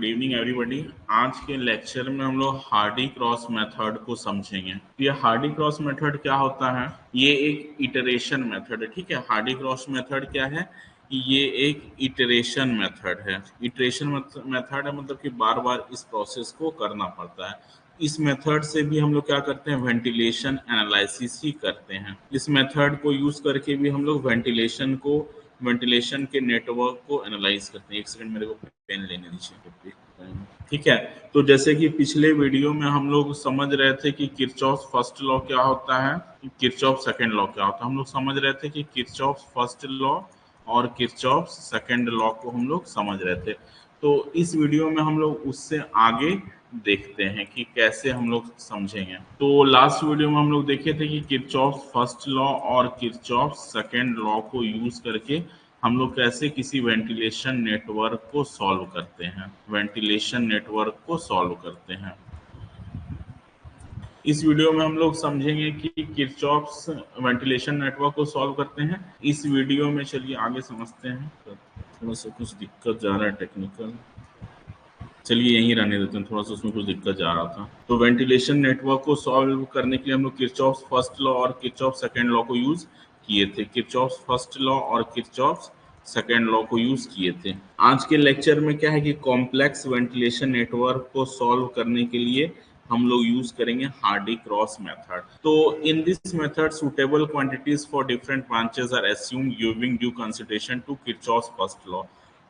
Good evening everybody. आज के lecture में हम लोग हार्डी क्रॉस मेथड को समझेंगे। तो ये हार्डी क्रॉस मेथड क्या होता है? ये एक इटरेशन मेथड है। ठीक है, हार्डी क्रॉस मेथड क्या है? ये एक इटरेशन मेथड है। इटरेशन मेथड है मतलब कि बार बार इस प्रोसेस को करना पड़ता है। इस मेथड से भी हम लोग क्या करते हैं, वेंटिलेशन एनालिसिस ही करते हैं। इस मेथड को यूज करके भी हम लोग वेंटिलेशन के नेटवर्क को एनालाइज करते हैं। एक सेकंड मेरे को पेन लेने दीजिए। ठीक है, तो जैसे कि पिछले वीडियो में हम लोग समझ रहे थे कि किरचॉफ फर्स्ट लॉ क्या होता है, किरचॉफ सेकंड लॉ क्या होता है। हम लोग समझ रहे थे कि किरचॉफ फर्स्ट लॉ और किरचॉफ सेकंड लॉ को हम लोग समझ रहे थे। तो इस वीडियो में हम लोग उससे आगे देखते हैं कि कैसे हम लोग समझेंगे। तो लास्ट वीडियो में हम लोग देखे थे कि किरचॉफ फर्स्ट लॉ और किरचॉफ सेकंड लॉ को यूज करके हम लोग कैसे किसी वेंटिलेशन नेटवर्क को सॉल्व करते हैं, वेंटिलेशन नेटवर्क को सॉल्व करते हैं। इस वीडियो में हम लोग समझेंगे कि किरचॉफ्स वेंटिलेशन नेटवर्क को सॉल्व करते हैं। इस वीडियो में चलिए आगे समझते हैं। थोड़ा सा कुछ दिक्कत जा रहा है टेक्निकल, चलिए यहीं रहने देते हैं, थोड़ा सा उसमें कुछ दिक्कत जा रहा था। तो वेंटिलेशन नेटवर्क को सॉल्व करने के लिए हम लोग किरचॉफ फर्स्ट लॉ और किरचॉफ सेकंड लॉ को यूज किए थे। किरचॉफ फर्स्ट लॉ और किरचॉफ सेकंड लॉ को यूज किए थे। आज के लेक्चर में क्या है कि कॉम्प्लेक्स वेंटिलेशन नेटवर्क को सॉल्व करने के लिए हम लोग यूज करेंगे हार्डी क्रॉस मेथड। तो in this method suitable quantities for different branches are assumed giving due consideration to Kirchhoff first law.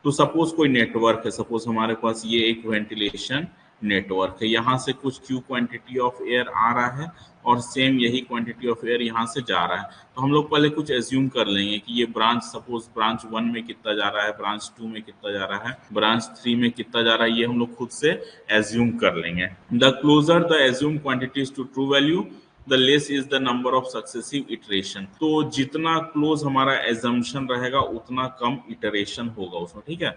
तो सपोज कोई नेटवर्क है, सपोज हमारे पास ये एक वेंटिलेशन नेटवर्क है। यहाँ से कुछ क्यू क्वांटिटी ऑफ एयर आ रहा है और सेम यही क्वांटिटी ऑफ एयर यहाँ से जा रहा है। तो हम लोग पहले कुछ एज्यूम कर लेंगे कि ये ब्रांच, सपोज ब्रांच 1 में कितना जा रहा है, ब्रांच 2 में कितना जा रहा है, ब्रांच 3 में कितना जा रहा है, ये हम लोग खुद से एज्यूम कर लेंगे। The closer the assume quantities to true value the less is the number of successive iteration. तो जितना क्लोज हमारा एजम्पशन रहेगा उतना कम इटरेशन होगा उसमें। ठीक है,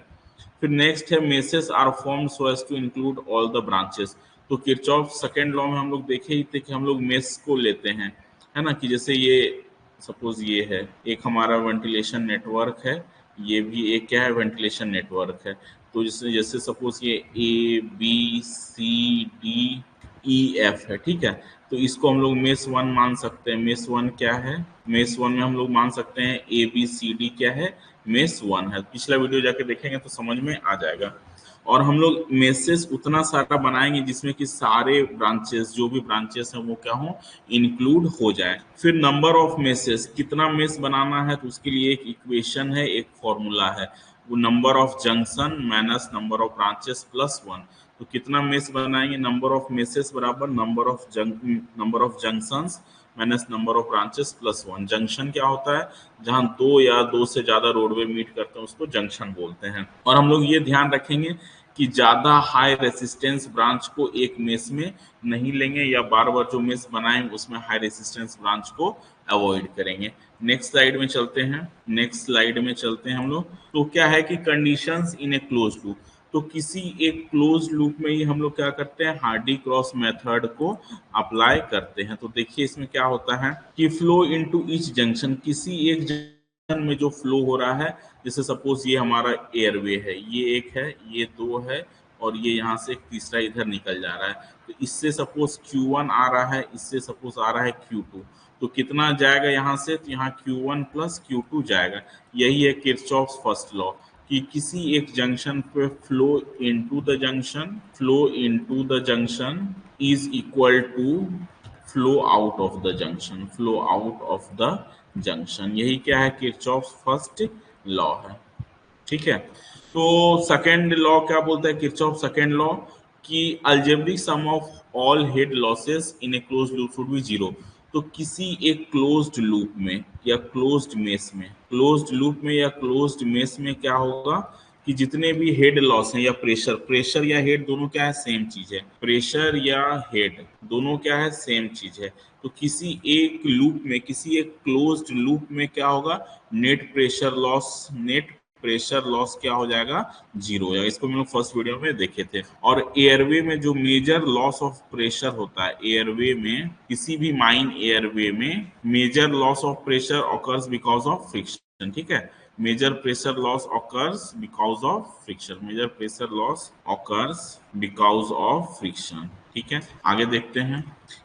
फिर नेक्स्ट है meshes are formed so as to include all the branches. तो किरचॉफ सेकंड लॉ में हम लोग देखे ही थे कि हम लोग मेस को लेते हैं, है ना, कि जैसे ये सपोज ये है एक हमारा वेंटिलेशन नेटवर्क है, ये भी एक क्या है, वेंटिलेशन नेटवर्क है। तो जैसे जैसे सपोज ये A B C D E F है। ठीक है, तो इसको हम लोग मेस 1 मान सकते हैं। मेस 1 क्या है, मेस 1 में हम लोग मान सकते हैं ए बी सी डी क्या है, मेस 1 है। पिछला वीडियो जाके देखेंगे तो समझ में आ जाएगा। और हम लोग मेसेस उतना सारा बनाएंगे जिसमें कि सारे ब्रांचेस, जो भी ब्रांचेस हैं वो क्या हो, इंक्लूड हो जाए। फिर नंबर ऑफ मेसेस, कितना मेस बनाना है, तो उसके लिए एक इक्वेशन है, एक फॉर्मूला है, वो number of junction minus number of branches plus 1। तो कितना मेस बनाएंगे, नंबर ऑफ मेसेस बराबर number of junctions minus number of branches plus 1। Junction क्या होता है, जहां दो या दो से ज्यादा रोडवे मीट करते हैं उसको जंक्शन बोलते हैं। और हम लोग ये ध्यान रखेंगे कि ज्यादा हाई रेसिस्टेंस ब्रांच को एक मेस में नहीं लेंगे, या बार बार जो मेस बनाएंगे उसमें हाई रेसिस्टेंस ब्रांच को अवॉइड करेंगे। नेक्स्ट स्लाइड में चलते हैं, नेक्स्ट स्लाइड में चलते हैं हम लोग। तो क्या है कि conditions in a close loop, तो किसी एक क्लोज लूप में ही हम लोग क्या करते हैं, हार्डी क्रॉस मेथड को अप्लाई करते हैं। तो देखिए इसमें क्या होता है कि फ्लो इनटू ईच जंक्शन, किसी एक जंक्शन में जो फ्लो हो रहा है, जैसे सपोज ये हमारा एयरवे है, ये एक है, ये दो है, और ये यहाँ से एक तीसरा इधर निकल जा रहा है। तो इससे सपोज Q1 आ रहा है, इससे सपोज आ रहा है Q2। तो कितना जाएगा यहाँ से, तो यहाँ Q1 प्लस Q2 जाएगा। यही है किरचॉफ्स फर्स्ट लॉ कि किसी एक जंक्शन पे flow into the junction is equal to flow out of the junction, flow out of the junction. यही क्या है, किरचॉफ्स फर्स्ट लॉ है। ठीक है, तो सेकेंड लॉ क्या बोलता है, किरचॉफ सेकेंड लॉ कि algebraic sum of all head losses in a close loop should be 0। तो किसी एक क्लोज्ड लूप में या क्लोज्ड लूप में या क्लोज्ड मेस में क्या होगा कि जितने भी हेड लॉस हैं या प्रेशर या हेड दोनों क्या है, सेम चीज है। प्रेशर या हेड दोनों क्या है, सेम चीज है। तो किसी एक लूप में, किसी एक क्लोज्ड लूप में क्या होगा, नेट प्रेशर लॉस क्या हो जाएगा, 0 हो जाएगा। इसको हम लोग फर्स्ट वीडियो में देखे थे। और एयरवे में जो मेजर लॉस ऑफ प्रेशर होता है, एयरवे में, किसी भी माइन एयरवे में major loss of pressure occurs because of friction. ठीक है। Major pressure loss occurs because of friction, major pressure loss occurs because of friction, ठीक है। आगे देखते हैं।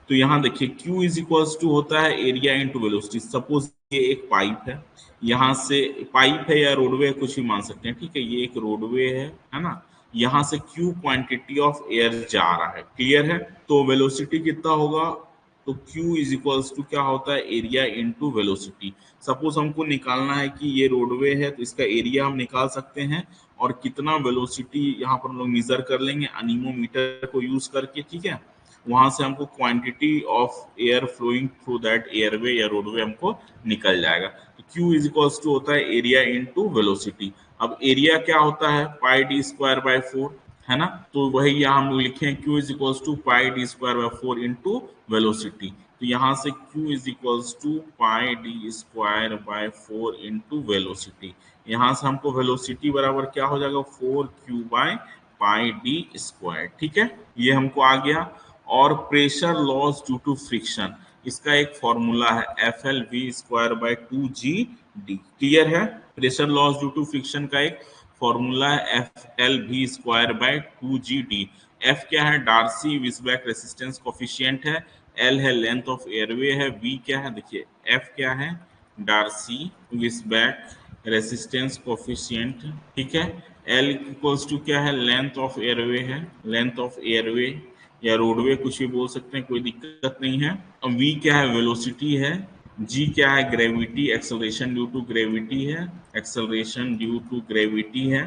तो यहाँ देखिए Q इज इक्वल्स टू होता है एरिया इनटू वेलोसिटी। सपोज ये एक पाइप है, यहाँ से पाइप है या रोडवे कुछ भी मान सकते हैं, ठीक है। ये एक रोडवे है ना। यहाँ से Q क्वांटिटी ऑफ एयर जा रहा है, क्लियर है। तो वेलोसिटी कितना होगा, तो Q इज इक्वल्स टू क्या होता है एरिया इनटू वेलोसिटी। सपोज हमको निकालना है कि ये रोडवे है तो इसका एरिया हम निकाल सकते हैं और कितना वेलोसिटी यहाँ पर हम लोग मेजर कर लेंगे अनीमोमीटर को यूज करके, ठीक है। वहां से हमको quantity of air flowing through that airway या रोडवे हमको निकल जाएगा। तो Q इज इक्वल्स टू होता है एरिया इनटू वेलोसिटी। अब एरिया क्या होता है पाई डी स्क्वायर बाय 4, है ना। तो वही यहाँ हम लोग लिखे हैं Q is equals to pi D square by 4 into velocity. तो यहाँ से Q is equals to pi D square by 4 into velocity. यहाँ से हमको वेलोसिटी बराबर क्या हो जाएगा 4Q by pi D square, ठीक है। ये हमको आ गया। और pressure loss due to friction, इसका एक फॉर्मूला है FL_V square by 2GD, clear है। Pressure loss due to friction का एक फॉर्मूला है FL_V square by 2GD। F क्या है डार्सी विस्बैक रेसिस्टेंस कोफिशिएंट है, L है लेंथ ऑफ एयरवे है, V क्या है देखिए F क्या है डार्सी विस्बैक रेसिस्टेंस कोफिशिएंट, ठीक है। L इक्वल्स टू क्या है लेंथ ऑफ एयरवे है, लेंथ ऑफ एयरवे या रोडवे कुछ भी बोल सकते हैं, कोई दिक्कत नहीं है। अब V क्या है वेलोसिटी है, G क्या है gravity acceleration due to gravity है, एक्सेलरेशन ड्यू टू ग्रेविटी है।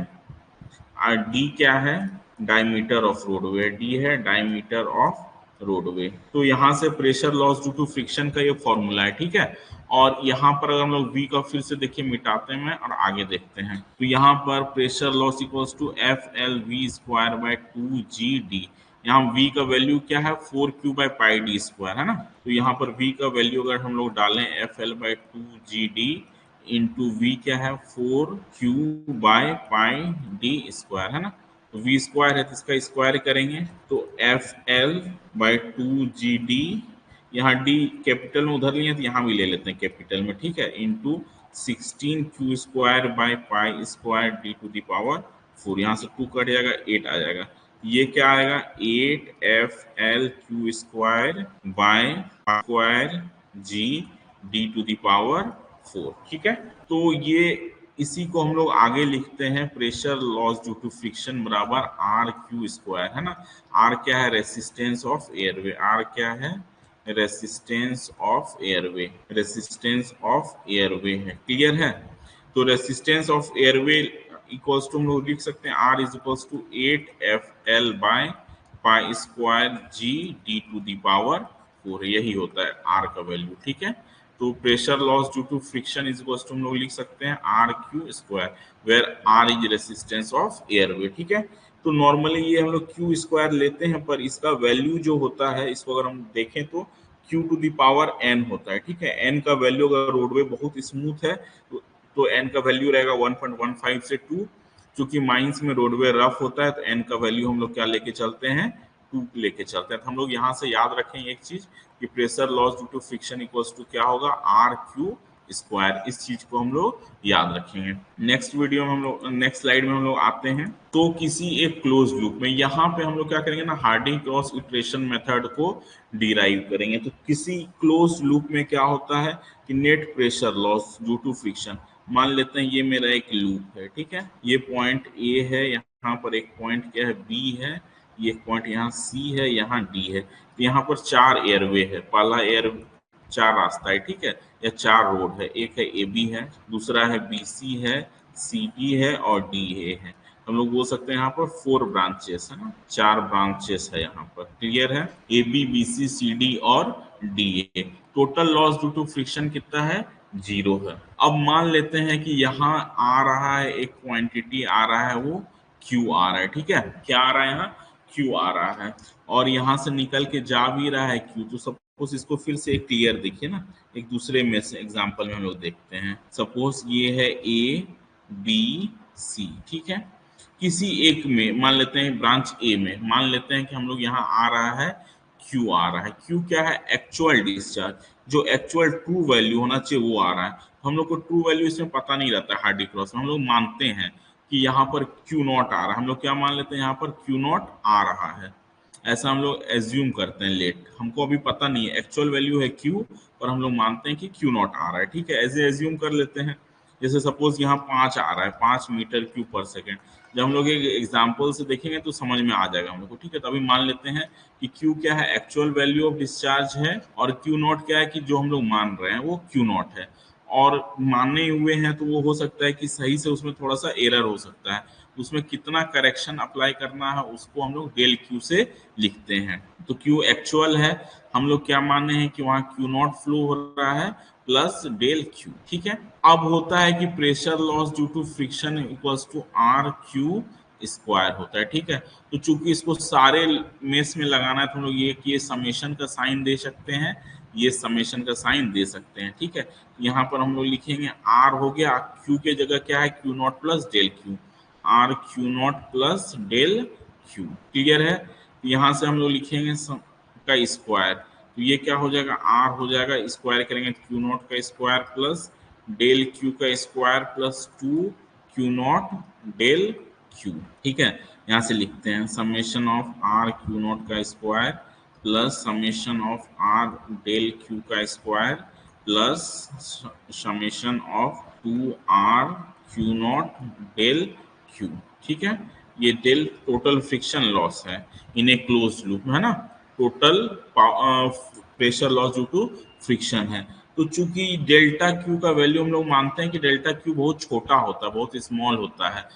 और D क्या है डायमीटर ऑफ रोडवे, D है डायमीटर ऑफ रोडवे। तो यहाँ से pressure loss due to friction का ये फॉर्मूला है, ठीक है। और यहाँ पर अगर हम लोग V का फिर से देखिए मिटाते हैं और आगे देखते हैं, तो यहाँ पर pressure loss equals to FL_V square by 2GD। यहाँ V का वैल्यू क्या है 4Q by pi D square, है ना। तो यहाँ पर V का वैल्यू अगर हम लोग डालें FL/2GD इंटू V क्या है 4Q by pi D square, है ना। तो V स्क्वायर है तो इसका स्क्वायर करेंगे तो FL/2GD, यहाँ D कैपिटल में उधर लिए तो यहाँ भी ले लेते हैं कैपिटल में, ठीक है, into 16Q square by pi square D to the power 4। यहाँ से 2 कट जाएगा 8 आ जाएगा। ये क्या आएगा 8FL_Q square by square G D to the power 4, ठीक है। तो ये इसी को हम लोग आगे लिखते हैं pressure loss due to friction बराबर RQ स्क्वायर, है ना। R क्या है रेसिस्टेंस ऑफ एयरवे, R क्या है resistance of airway, resistance of airway है, क्लियर है। तो resistance of airway equals to हम लोग लिख सकते हैं R is equals to 8FL by pi square G D to the power 4, यही होता है R का वैल्यू, ठीक है। तो pressure loss due to friction is equals to हम लोग लिख सकते हैं RQ square where R is resistance of airway, ठीक है। तो नॉर्मली ये हम लोग Q स्क्वायर लेते हैं, पर इसका वैल्यू जो होता है इसको अगर हम देखें तो Q to the power N होता है, ठीक है। N का वैल्यू अगर रोडवे बहुत स्मूथ है तो N का वैल्यू रहेगा 1.15 से 2, क्योंकि माइंस में रोडवे रफ होता है तो N का वैल्यू हम लोग क्या लेके चलते हैं 2 लेके चलते हैं। तो हम लोग यहाँ से याद रखें एक चीज कि pressure loss due to friction equals to क्या होगा RQ स्क्वायर, इस चीज को हम लोग याद रखेंगे। नेक्स्ट वीडियो में हम लोग नेक्स्ट स्लाइड में हम लोग आते हैं। तो किसी एक क्लोज लूप में यहाँ पे हम लोग क्या करेंगे ना हार्डिंग क्रॉस इटरेशन मेथड को डिराइव करेंगे। तो किसी क्लोज लूप में क्या होता है कि net pressure loss due to friction, मान लेते हैं ये मेरा एक लूप है, ठीक है। ये पॉइंट A है, यहाँ पर एक पॉइंट क्या है B है, ये पॉइंट यहाँ C है, यहाँ D है। तो यहाँ पर 4 एयरवे है, पहला एयर 4 रास्ता है, ठीक है, या 4 रोड है। एक है AB है, दूसरा है BC है, CD है और DA है। हम लोग बोल सकते हैं यहाँ पर 4 ब्रांचेस है ना, 4 ब्रांचेस है यहाँ पर, क्लियर है। AB BC CD और DA। Total loss due to friction कितना है 0 है। अब मान लेते हैं कि यहाँ आ रहा है एक क्वांटिटी आ रहा है वो Q आ रहा है, ठीक है। क्या आ रहा है यहाँ Q आ रहा है और यहाँ से निकल के जा भी रहा है Q। तो सपोज इसको फिर से एक क्लियर देखिए ना, एक दूसरे में से एग्जांपल में हम लोग देखते हैं। सपोज ये है A B C, ठीक है। किसी एक में मान लेते हैं ब्रांच A में मान लेते हैं कि हम लोग यहाँ आ रहा है Q आ रहा है। Q क्या है एक्चुअल डिस्चार्ज, जो एक्चुअल ट्रू वैल्यू होना चाहिए वो आ रहा है। हम लोग को ट्रू वैल्यू इसमें पता नहीं रहता है हार्डी क्रॉस में। हम लोग मानते हैं कि यहाँ पर Q नॉट आ रहा है, हम लोग क्या मान लेते हैं यहाँ पर Q नॉट आ रहा है, ऐसा हम लोग एज्यूम करते हैं लेट। हमको अभी पता नहीं है, एक्चुअल वैल्यू है Q और हम लोग मानते हैं कि Q नॉट आ रहा है, ठीक है, ऐसे एज्यूम कर लेते हैं। जैसे सपोज यहाँ 5 आ रहा है, 5 मीटर क्यूब पर सेकेंड। जब हम लोग एक एग्जाम्पल से देखेंगे तो समझ में आ जाएगा हम लोग को, ठीक है। तो अभी मान लेते हैं कि Q क्या है, एक्चुअल वैल्यू ऑफ डिस्चार्ज है, और Q नॉट क्या है कि जो हम लोग मान रहे हैं वो Q नॉट है। और माने हुए हैं तो वो हो सकता है कि सही से उसमें थोड़ा सा एरर हो सकता है, उसमें कितना करेक्शन अप्लाई करना है उसको हम लोग डेल क्यू से लिखते हैं। तो क्यू एक्चुअल है, हम लोग क्या माने हैं कि वहाँ क्यू नॉट फ्लो हो रहा है प्लस डेल क्यू, ठीक है। अब होता है कि pressure loss due to friction equals to R Q square होता है, ठीक है। तो चूंकि इसको सारे मेस में लगाना है तो हम लोग ये समेशन का साइन दे सकते हैं, ये समेशन का साइन दे सकते हैं, ठीक है। यहाँ पर हम लोग लिखेंगे आर हो गया, क्यू के जगह क्या है Q naught plus del Q, R Q naught plus del Q, clear है। यहाँ से हम लोग लिखेंगे का स्क्वायर, तो ये क्या हो जाएगा आर हो जाएगा, स्क्वायर करेंगे क्यू नॉट का स्क्वायर प्लस डेल क्यू का square plus 2 Q naught del Q, ठीक है। यहाँ से लिखते हैं summation of R Q naught का square plus summation of R del Q का square plus summation of 2r Q naught del Q, ठीक है। ये डेल टोटल फ्रिक्शन लॉस है इन ए क्लोज लूप, है ना, total pressure loss due to friction है। तो चूंकि डेल्टा क्यू का वैल्यू हम लोग मानते हैं कि डेल्टा क्यू बहुत छोटा होता है, बहुत स्मॉल होता है,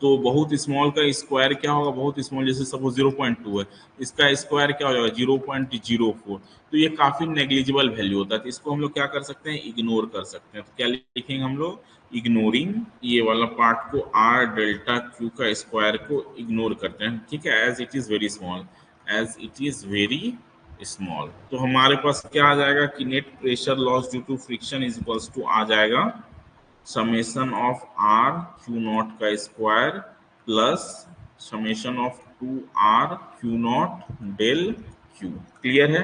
तो बहुत स्मॉल का स्क्वायर क्या होगा, बहुत स्मॉल, जैसे सपोज 0.2 है, इसका स्क्वायर क्या हो जाएगा 0.04, तो ये काफी नेग्लिजिबल वैल्यू होता है, तो इसको हम लोग क्या कर सकते हैं इग्नोर कर सकते हैं। तो क्या लिखेंगे हम लोग इग्नोरिंग ये वाला पार्ट को, आर डेल्टा क्यू का स्क्वायर को इग्नोर करते हैं, ठीक है, as it is very small, as it is very small. तो हमारे पास क्या आ जाएगा कि net pressure loss due to friction is equals to आ जाएगा summation of R Q naught का square plus summation of 2r Q naught del Q, clear है।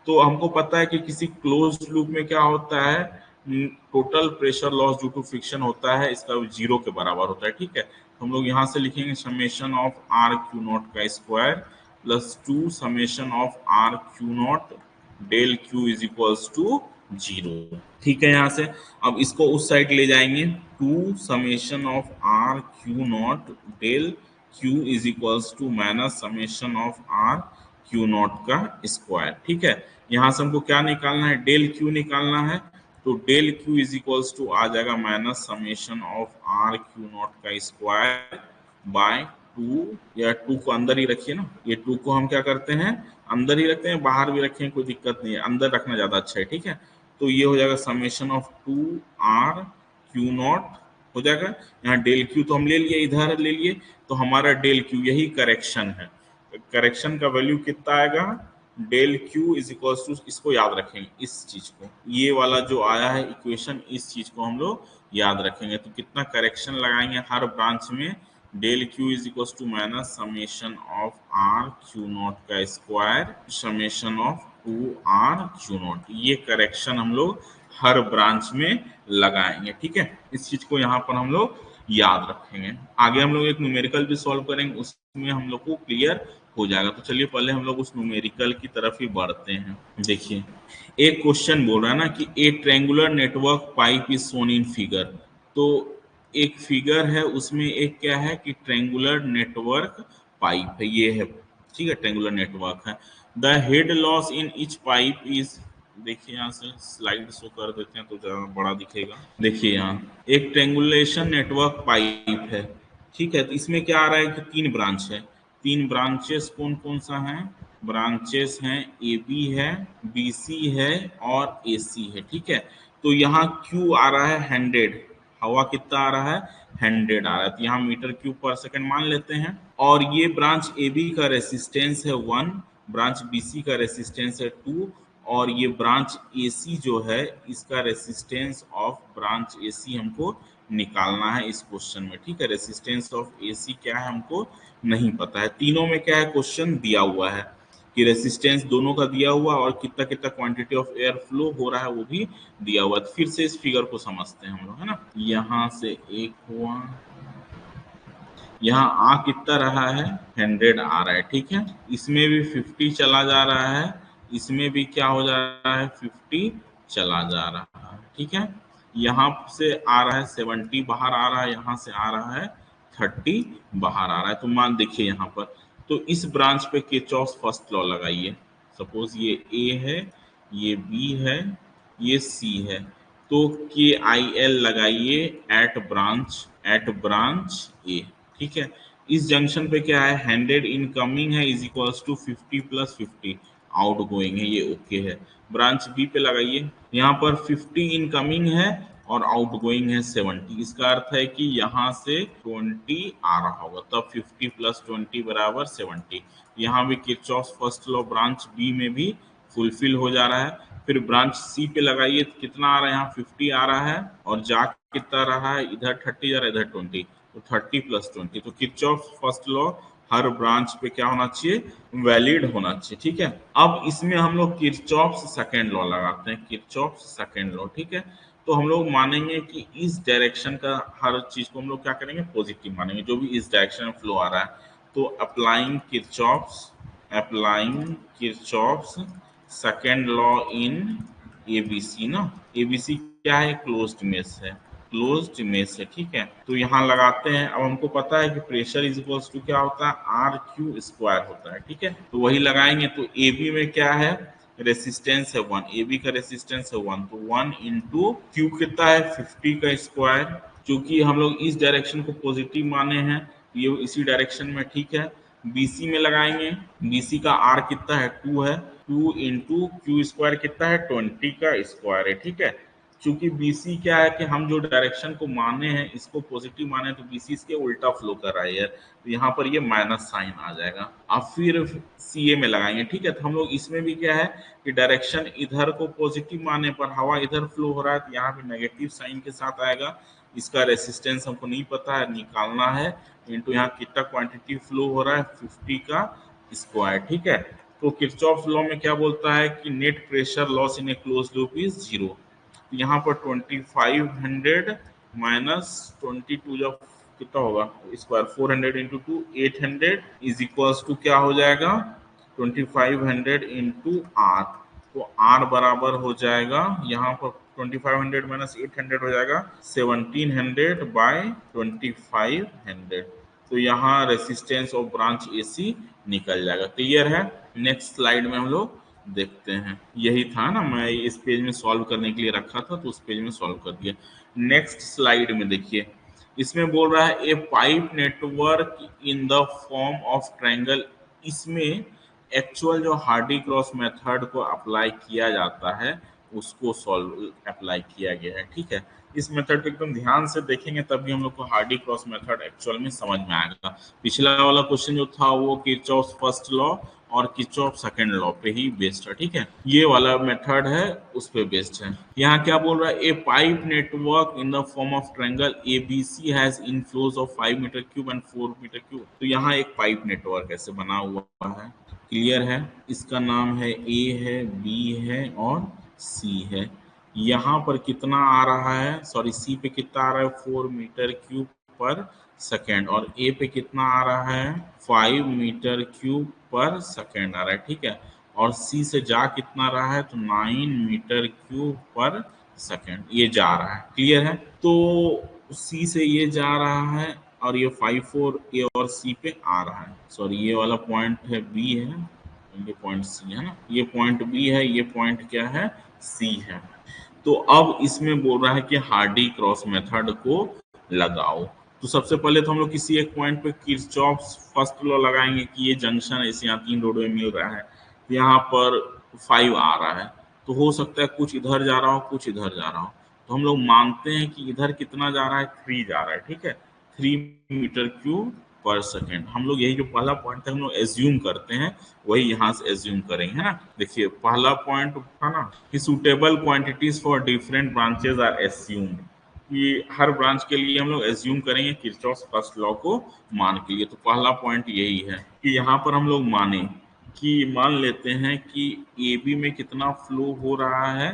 तो हमको पता है कि किसी क्लोज लूप में क्या होता है, total pressure loss due to friction होता है, इसका 0 के बराबर होता है, ठीक है। तो हम लोग यहाँ से लिखेंगे summation of R Q naught का square plus 2 summation of R Q naught del Q is equals to 0, ठीक है। यहाँ से अब इसको उस साइड ले जाएंगे, 2 summation of R Q naught del Q is equals to minus summation of R Q naught का स्क्वायर, ठीक है। यहाँ से हमको क्या निकालना है, डेल क्यू निकालना है, तो del Q is equals to आ जाएगा minus summation of R Q naught का स्क्वायर बाय 2, या 2 को अंदर ही रखिए ना, ये 2 को हम क्या करते हैं अंदर ही रखते हैं, बाहर भी रखें कोई दिक्कत नहीं है, अंदर रखना ज्यादा अच्छा है, ठीक है। तो ये हो जाएगा summation of 2r Q not हो जाएगा, यहाँ डेल क्यू तो हम ले लिए, इधर ले लिए, तो हमारा डेल क्यू यही करेक्शन है, करेक्शन का वैल्यू कितना आएगा del Q is equal to, इसको याद रखेंगे इस चीज को, ये वाला जो आया है इक्वेशन, इस चीज को हम लोग याद रखेंगे। तो कितना करेक्शन लगाएंगे हर ब्रांच में, del Q is equal to minus summation of R Q naught का square summation of 2r Q naught, ये करेक्शन हम लोग हर ब्रांच में लगाएंगे, ठीक है। इस चीज को यहाँ पर हम लोग याद रखेंगे। आगे हम लोग एक न्यूमेरिकल भी सॉल्व करेंगे, उसमें हम लोग को क्लियर हो जाएगा। तो चलिए पहले हम लोग उस न्यूमेरिकल की तरफ ही बढ़ते हैं। देखिए एक क्वेश्चन बोल रहा है ना कि a triangular network pipe is shown in figure, तो एक फिगर है उसमें एक क्या है कि ट्रायंगुलर नेटवर्क पाइप है, ये है, ठीक है, ट्रायंगुलर नेटवर्क है। The head loss in each pipe is, देखिए यहाँ से स्लाइड शो कर देते हैं तो ज्यादा बड़ा दिखेगा। देखिए यहाँ एक ट्रायंगुलेशन नेटवर्क पाइप है, ठीक है। तो इसमें क्या आ रहा है कि 3 ब्रांच है, 3 ब्रांचेस कौन कौन सा है, ब्रांचेस हैं ए बी है, बी सी है और ए सी है, ठीक है। तो यहाँ क्यू आ रहा है 100, हवा कितना आ रहा है 100 आ रहा है, तो यहाँ मीटर क्यूब पर सेकंड मान लेते हैं। और ये ब्रांच ए बी का रेसिस्टेंस है 1, ब्रांच बी सी का रेसिस्टेंस है 2, और ये ब्रांच ए सी जो है इसका रेसिस्टेंस ऑफ ब्रांच ए सी हमको निकालना है इस क्वेश्चन में, ठीक है। रेसिस्टेंस ऑफ ए सी क्या है हमको नहीं पता है, तीनों में क्या है क्वेश्चन दिया हुआ है कि रेसिस्टेंस दोनों का दिया हुआ और कितना कितना क्वांटिटी ऑफ एयर फ्लो हो रहा है वो भी दिया हुआ। तो फिर से इस फिगर को समझते हैं हम लोग, है ना। यहाँ से एक हुआ, यहाँ आ कितना रहा है 100 आ रहा है, ठीक है। इसमें भी 50 चला जा रहा है, इसमें भी क्या हो जा रहा है 50 चला जा रहा है, ठीक है। यहाँ से आ रहा है 70 बाहर आ रहा है, यहाँ से आ रहा है 30 बाहर आ रहा है। तो मान देखिए यहाँ पर, तो इस ब्रांच पे किरचॉफ फर्स्ट लॉ लगाइए। सपोज ये ए है, ये बी है, ये सी है, तो के आई एल लगाइए एट ब्रांच ए, ठीक है। इस जंक्शन पे क्या है 100 इनकमिंग है is equals to 50 plus 50 outgoing है, ये ओके है। ब्रांच बी पे लगाइए, यहाँ पर 50 इनकमिंग है और आउट गोइंग है 70। इसका अर्थ है कि यहाँ से 20 आ रहा होगा, तब 50 प्लस 20 बराबर 70। यहाँ भी Kirchhoff first law branch B में भी फुलफिल हो जा रहा है। फिर ब्रांच सी पे लगाइए तो कितना आ रहा है, यहाँ 50 आ रहा है और जा कितना रहा है, इधर 30 जा रहा है, इधर 20, तो 30 प्लस 20। तो किरचॉफ फर्स्ट लॉ हर ब्रांच पे क्या होना चाहिए, वैलिड होना चाहिए, ठीक है। अब इसमें हम लोग किरचॉफ सेकंड लॉ लगाते हैं, किरचॉफ सेकंड लॉ, ठीक है। तो हम लोग मानेंगे कि इस डायरेक्शन का हर चीज को हम लोग क्या करेंगे, पॉजिटिव मानेंगे, जो भी इस डायरेक्शन में फ्लो आ रहा है। तो applying Kirchhoff's second law in ABC ना, एबीसी क्या है, क्लोज्ड मेश है, क्लोज्ड मेश है, ठीक है। तो यहाँ लगाते हैं। अब हमको पता है कि प्रेशर इज इक्वल्स टू क्या होता है, आर क्यू स्क्वायर होता है, ठीक है। तो वही लगाएंगे। तो ए बी में क्या है, रेसिस्टेंस है 1, ए बी का रेसिस्टेंस है 1, तो 1 इंटू क्यू कितना है 50 का स्क्वायर। क्योंकि हम लोग इस डायरेक्शन को पॉजिटिव माने हैं, ये इसी डायरेक्शन में, ठीक है। बीसी में लगाएंगे, बीसी का आर कितना है 2 है, 2 इंटू क्यू स्क्वायर कितना है 20 का स्क्वायर है, ठीक है। चूंकि बीसी क्या है कि हम जो डायरेक्शन को माने हैं इसको पॉजिटिव माने, तो बीसी इसके उल्टा फ्लो कर रहा है, तो यहाँ पर ये माइनस साइन आ जाएगा। अब फिर सी ए में लगाएंगे, ठीक है। तो हम लोग इसमें भी क्या है कि डायरेक्शन इधर को पॉजिटिव माने पर हवा इधर फ्लो हो रहा है, तो यहाँ पे नेगेटिव साइन के साथ आएगा। इसका रेसिस्टेंस हमको नहीं पता है, निकालना है, इंटू यहाँ कितना क्वांटिटी फ्लो हो रहा है 50 का स्क्वायर, ठीक है। तो किरचॉफ लॉ में क्या बोलता है कि net pressure loss in a close loop is 0। यहाँ पर 2500 माइनस 22 जब कितना होगा स्क्वायर, 400 इंटू 2 800 इज इक्वल्स टू क्या हो जाएगा 2500 इंटू आर। तो आर बराबर हो जाएगा यहाँ पर 2500 माइनस 800 हो जाएगा 1700 बाय 2500। तो यहाँ रेसिस्टेंस ऑफ ब्रांच एसी निकल जाएगा। क्लियर है। नेक्स्ट स्लाइड में हम लोग देखते हैं। यही था ना, मैं इस पेज में सॉल्व करने के लिए रखा था, तो उस पेज में सॉल्व कर दिया। नेक्स्ट स्लाइड में देखिए, इसमें बोल रहा है a pipe network in the form of triangle. इसमें एक्चुअल जो हार्डी क्रॉस मेथड को अप्लाई किया जाता है उसको सॉल्व अप्लाई किया गया है, ठीक है। इस मेथड को एकदम ध्यान से देखेंगे तभी हम लोग को हार्डी क्रॉस मेथड एक्चुअल में समझ में आएगा। पिछला वाला क्वेश्चन जो था वो किरचॉफ फर्स्ट लॉ और किरचॉफ सेकंड लॉ पे ही बेस्ड है, ठीक है। ये वाला मेथड है उस पे बेस्ड है। यहाँ क्या बोल रहा है, a pipe network in the form of triangle ABC has inflows of 5 metre cube and 4 metre cube. तो यहाँ एक पाइप नेटवर्क ऐसे बना हुआ है, क्लियर है। इसका नाम है ए है, बी है और सी है। यहाँ पर कितना आ रहा है, सॉरी सी पे कितना आ रहा है 4 मीटर क्यूब पर सेकेंड, और ए पे कितना आ रहा है 5 मीटर क्यूब पर सेकेंड आ रहा है, ठीक है। और सी से जा कितना रहा है तो 9 मीटर क्यूब पर सेकेंड ये जा रहा है, क्लियर है। तो सी से ये जा रहा है और ये 5 4 ए और सी पे आ रहा है। सॉरी ये वाला पॉइंट है बी है, ये पॉइंट सी है ना, ये पॉइंट बी है, ये पॉइंट क्या है सी है। तो अब इसमें बोल रहा है कि हार्डी क्रॉस मेथड को लगाओ। तो सबसे पहले तो हम लोग किसी एक पॉइंट पे किरचॉफ फर्स्ट लॉ लगाएंगे कि ये जंक्शन ऐसे यहाँ 3 रोड में मिल रहा है, तो यहाँ पर 5 आ रहा है, तो हो सकता है कुछ इधर जा रहा हो कुछ इधर जा रहा हो। तो हम लोग मानते हैं कि इधर कितना जा रहा है 3 जा रहा है, ठीक है, 3 मीटर क्यूब पर सेकेंड। हम लोग यही जो पहला पॉइंट है हम लोग एज्यूम करते हैं, वही यहाँ से एज्यूम करेंगे, है ना। देखिए पहला पॉइंट था ना कि suitable quantities for different branches are assumed, कि हर ब्रांच के लिए हम लोग एज्यूम करेंगे किरचॉफ फर्स्ट लॉ को मान के लिए। तो पहला पॉइंट यही है कि यहाँ पर हम लोग माने कि मान लेते हैं कि ए बी में कितना फ्लो हो रहा है,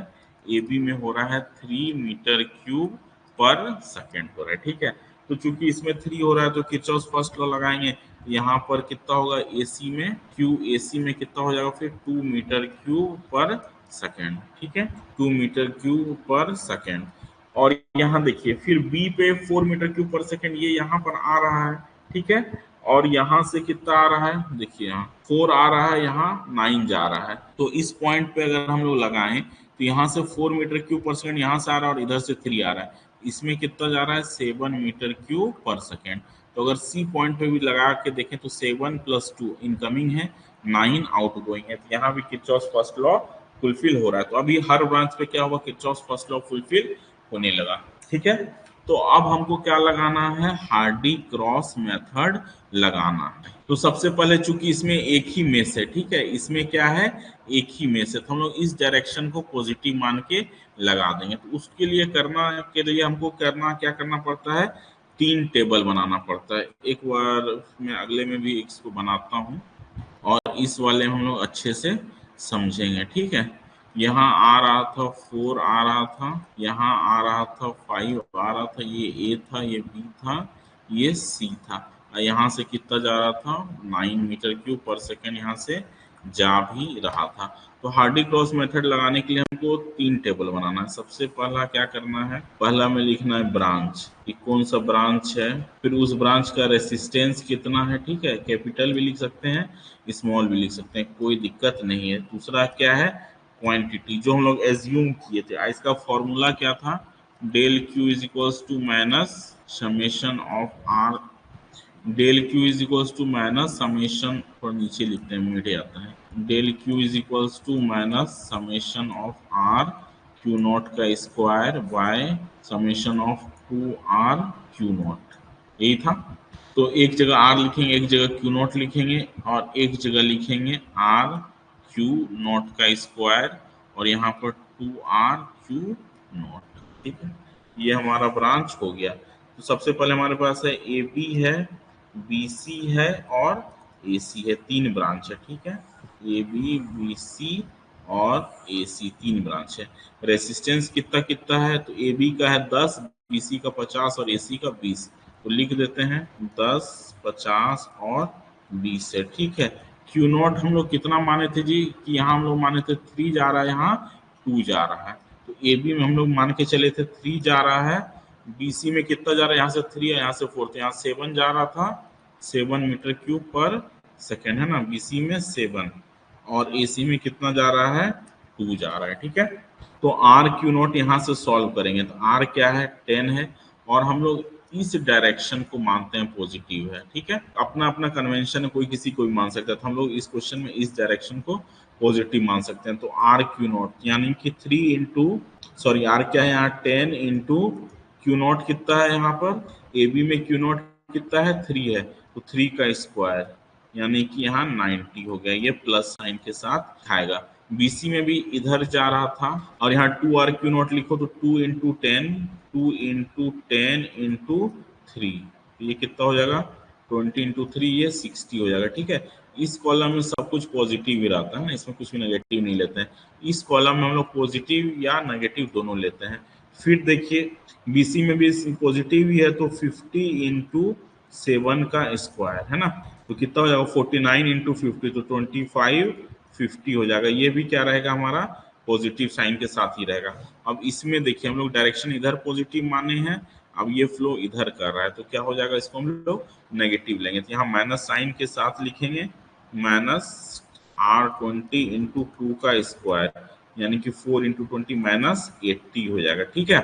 ए बी में हो रहा है 3 मीटर क्यूब पर सेकेंड हो रहा है, ठीक है। तो चूंकि इसमें 3 हो रहा है तो किरचॉफ फर्स्ट लॉ लगाएंगे, यहाँ पर कितना होगा एसी में, क्यू एसी में कितना हो जाएगा फिर 2 मीटर क्यूब पर सेकेंड, ठीक है, 2 मीटर क्यूब पर सेकेंड। और यहाँ देखिए फिर बी पे 4 मीटर क्यूब पर सेकेंड, ये यहाँ पर आ रहा है, ठीक है। और यहाँ से कितना आ रहा है, देखिए यहाँ 4 आ रहा है, यहाँ 9 जा रहा है। तो इस पॉइंट पे अगर हम लोग लगाएं तो यहाँ से 4 मीटर क्यूब पर सेकेंड यहाँ से आ रहा है और इधर से 3 आ रहा है, इसमें कितना जा रहा है 7 मीटर क्यूब पर सेकेंड। तो अगर सी पॉइंट पे भी लगा के देखें तो 7 + 2 इनकमिंग है, 9 आउट गोइंग है। तो यहाँ भी किरचॉफ फर्स्ट लॉ फुलफिल हो रहा है। तो अभी हर ब्रांच पे क्या हुआ, किरचॉफ फर्स्ट लॉ फुलफिल होने लगा, ठीक है। तो अब हमको क्या लगाना है, हार्डी क्रॉस मेथड लगाना है। तो सबसे पहले चूंकि इसमें एक ही मेष है, ठीक है, इसमें क्या है एक ही मेष है, तो हम लोग इस डायरेक्शन को पॉजिटिव मान के लगा देंगे। तो उसके लिए हमको क्या करना पड़ता है, 3 टेबल बनाना पड़ता है। एक बार मैं अगले में भी इसको बनाता हूँ और इस वाले में हम लोग अच्छे से समझेंगे, ठीक है। यहाँ आ रहा था 4 आ रहा था, यहाँ आ रहा था 5 आ रहा था, ये ए था, ये बी था, ये सी था। यहाँ से कितना जा रहा था 9 मीटर क्यूब पर सेकेंड यहाँ से जा भी रहा था। तो हार्डी क्रॉस मेथड लगाने के लिए हमको 3 टेबल बनाना है। सबसे पहला क्या करना है, पहला में लिखना है ब्रांच, कि कौन सा ब्रांच है, फिर उस ब्रांच का रेसिस्टेंस कितना है, ठीक है, कैपिटल भी लिख सकते हैं स्मॉल भी लिख सकते हैं, कोई दिक्कत नहीं है। दूसरा क्या है, क्वांटिटी जो हम लोग एज्यूम किए थे, इसका फॉर्मूला क्या था, del Q is equals to minus summation of R, del Q is equals to minus summation, पर नीचे लिखते हैं मीठे आता है, del Q is equals to minus summation of R Q naught का square by summation of 2r Q naught, यही था। तो एक जगह आर लिखेंगे, एक जगह क्यू नॉट लिखेंगे और एक जगह लिखेंगे आर क्यू नॉट का स्क्वायर और यहाँ पर 2r क्यू नॉट, ठीक है। ये हमारा ब्रांच हो गया। तो सबसे पहले हमारे पास है ए बी है, बी सी है और ए सी है, 3 ब्रांच है, ठीक है, ए बी बी सी और ए सी 3 ब्रांच है। रेसिस्टेंस कितना कितना है, तो ए बी का है 10, बी सी का 50 और ए सी का 20। तो लिख देते हैं 10, 50 और 20 है, ठीक है। क्यू नॉट हम लोग कितना माने थे जी, कि यहाँ हम लोग माने थे 3 जा रहा है, यहाँ 2 जा रहा है। तो ए बी में हम लोग मान के चले थे 3 जा रहा है, बी सी में कितना जा रहा है, यहाँ से 3 है, यहाँ से 4, तो यहाँ 7 जा रहा था, 7 मीटर क्यूब पर सेकेंड है ना, बी सी में 7 और ए सी में कितना जा रहा है 2 जा रहा है, ठीक है। तो आर क्यू नॉट यहाँ से सॉल्व करेंगे तो आर क्या है 10 है और हम लोग इस डायरेक्शन को मानते हैं पॉजिटिव है, ठीक है। अपना अपना कन्वेंशन है, कोई किसी को भी मान सकता है, तो हम लोग इस क्वेश्चन में इस डायरेक्शन को पॉजिटिव मान सकते हैं। तो आर क्यू नॉट यानी कि 3 इंटू सॉरी आर क्या है यहाँ 10 इंटू क्यू नॉट कितना है, यहाँ पर ए बी में क्यू नॉट कितना है 3 है, तो 3 का स्क्वायर यानी कि यहाँ 90 हो गया, ये प्लस साइन के साथ आएगा। बीसी में भी इधर जा रहा था और यहाँ 2r क्यू नॉट लिखो तो 2 इंटू 10, 2 इंटू 10 इंटू 3, ये कितना हो जाएगा 20 इंटू 3, ये 60 हो जाएगा, ठीक है। इस कॉलम में सब कुछ पॉजिटिव ही रहता है ना, इसमें कुछ भी नेगेटिव नहीं लेते हैं। इस कॉलम में हम लोग पॉजिटिव या नेगेटिव दोनों लेते हैं। फिर देखिए बीसी में भी पॉजिटिव ही है तो 50 इंटू 7 का स्क्वायर है ना, तो कितना हो जाएगा 49 इंटू 50, तो 25 50 हो जाएगा। ये भी क्या रहेगा हमारा पॉजिटिव साइन के साथ ही रहेगा। अब इसमें देखिए हम लोग डायरेक्शन इधर पॉजिटिव माने हैं, अब ये फ्लो इधर कर रहा है तो क्या हो जाएगा, इसको हम लोग नेगेटिव लेंगे, तो यहाँ माइनस साइन के साथ लिखेंगे माइनस R20 इंटू 2 का स्क्वायर यानी कि 4 इंटू 20 माइनस 80 हो जाएगा, ठीक है।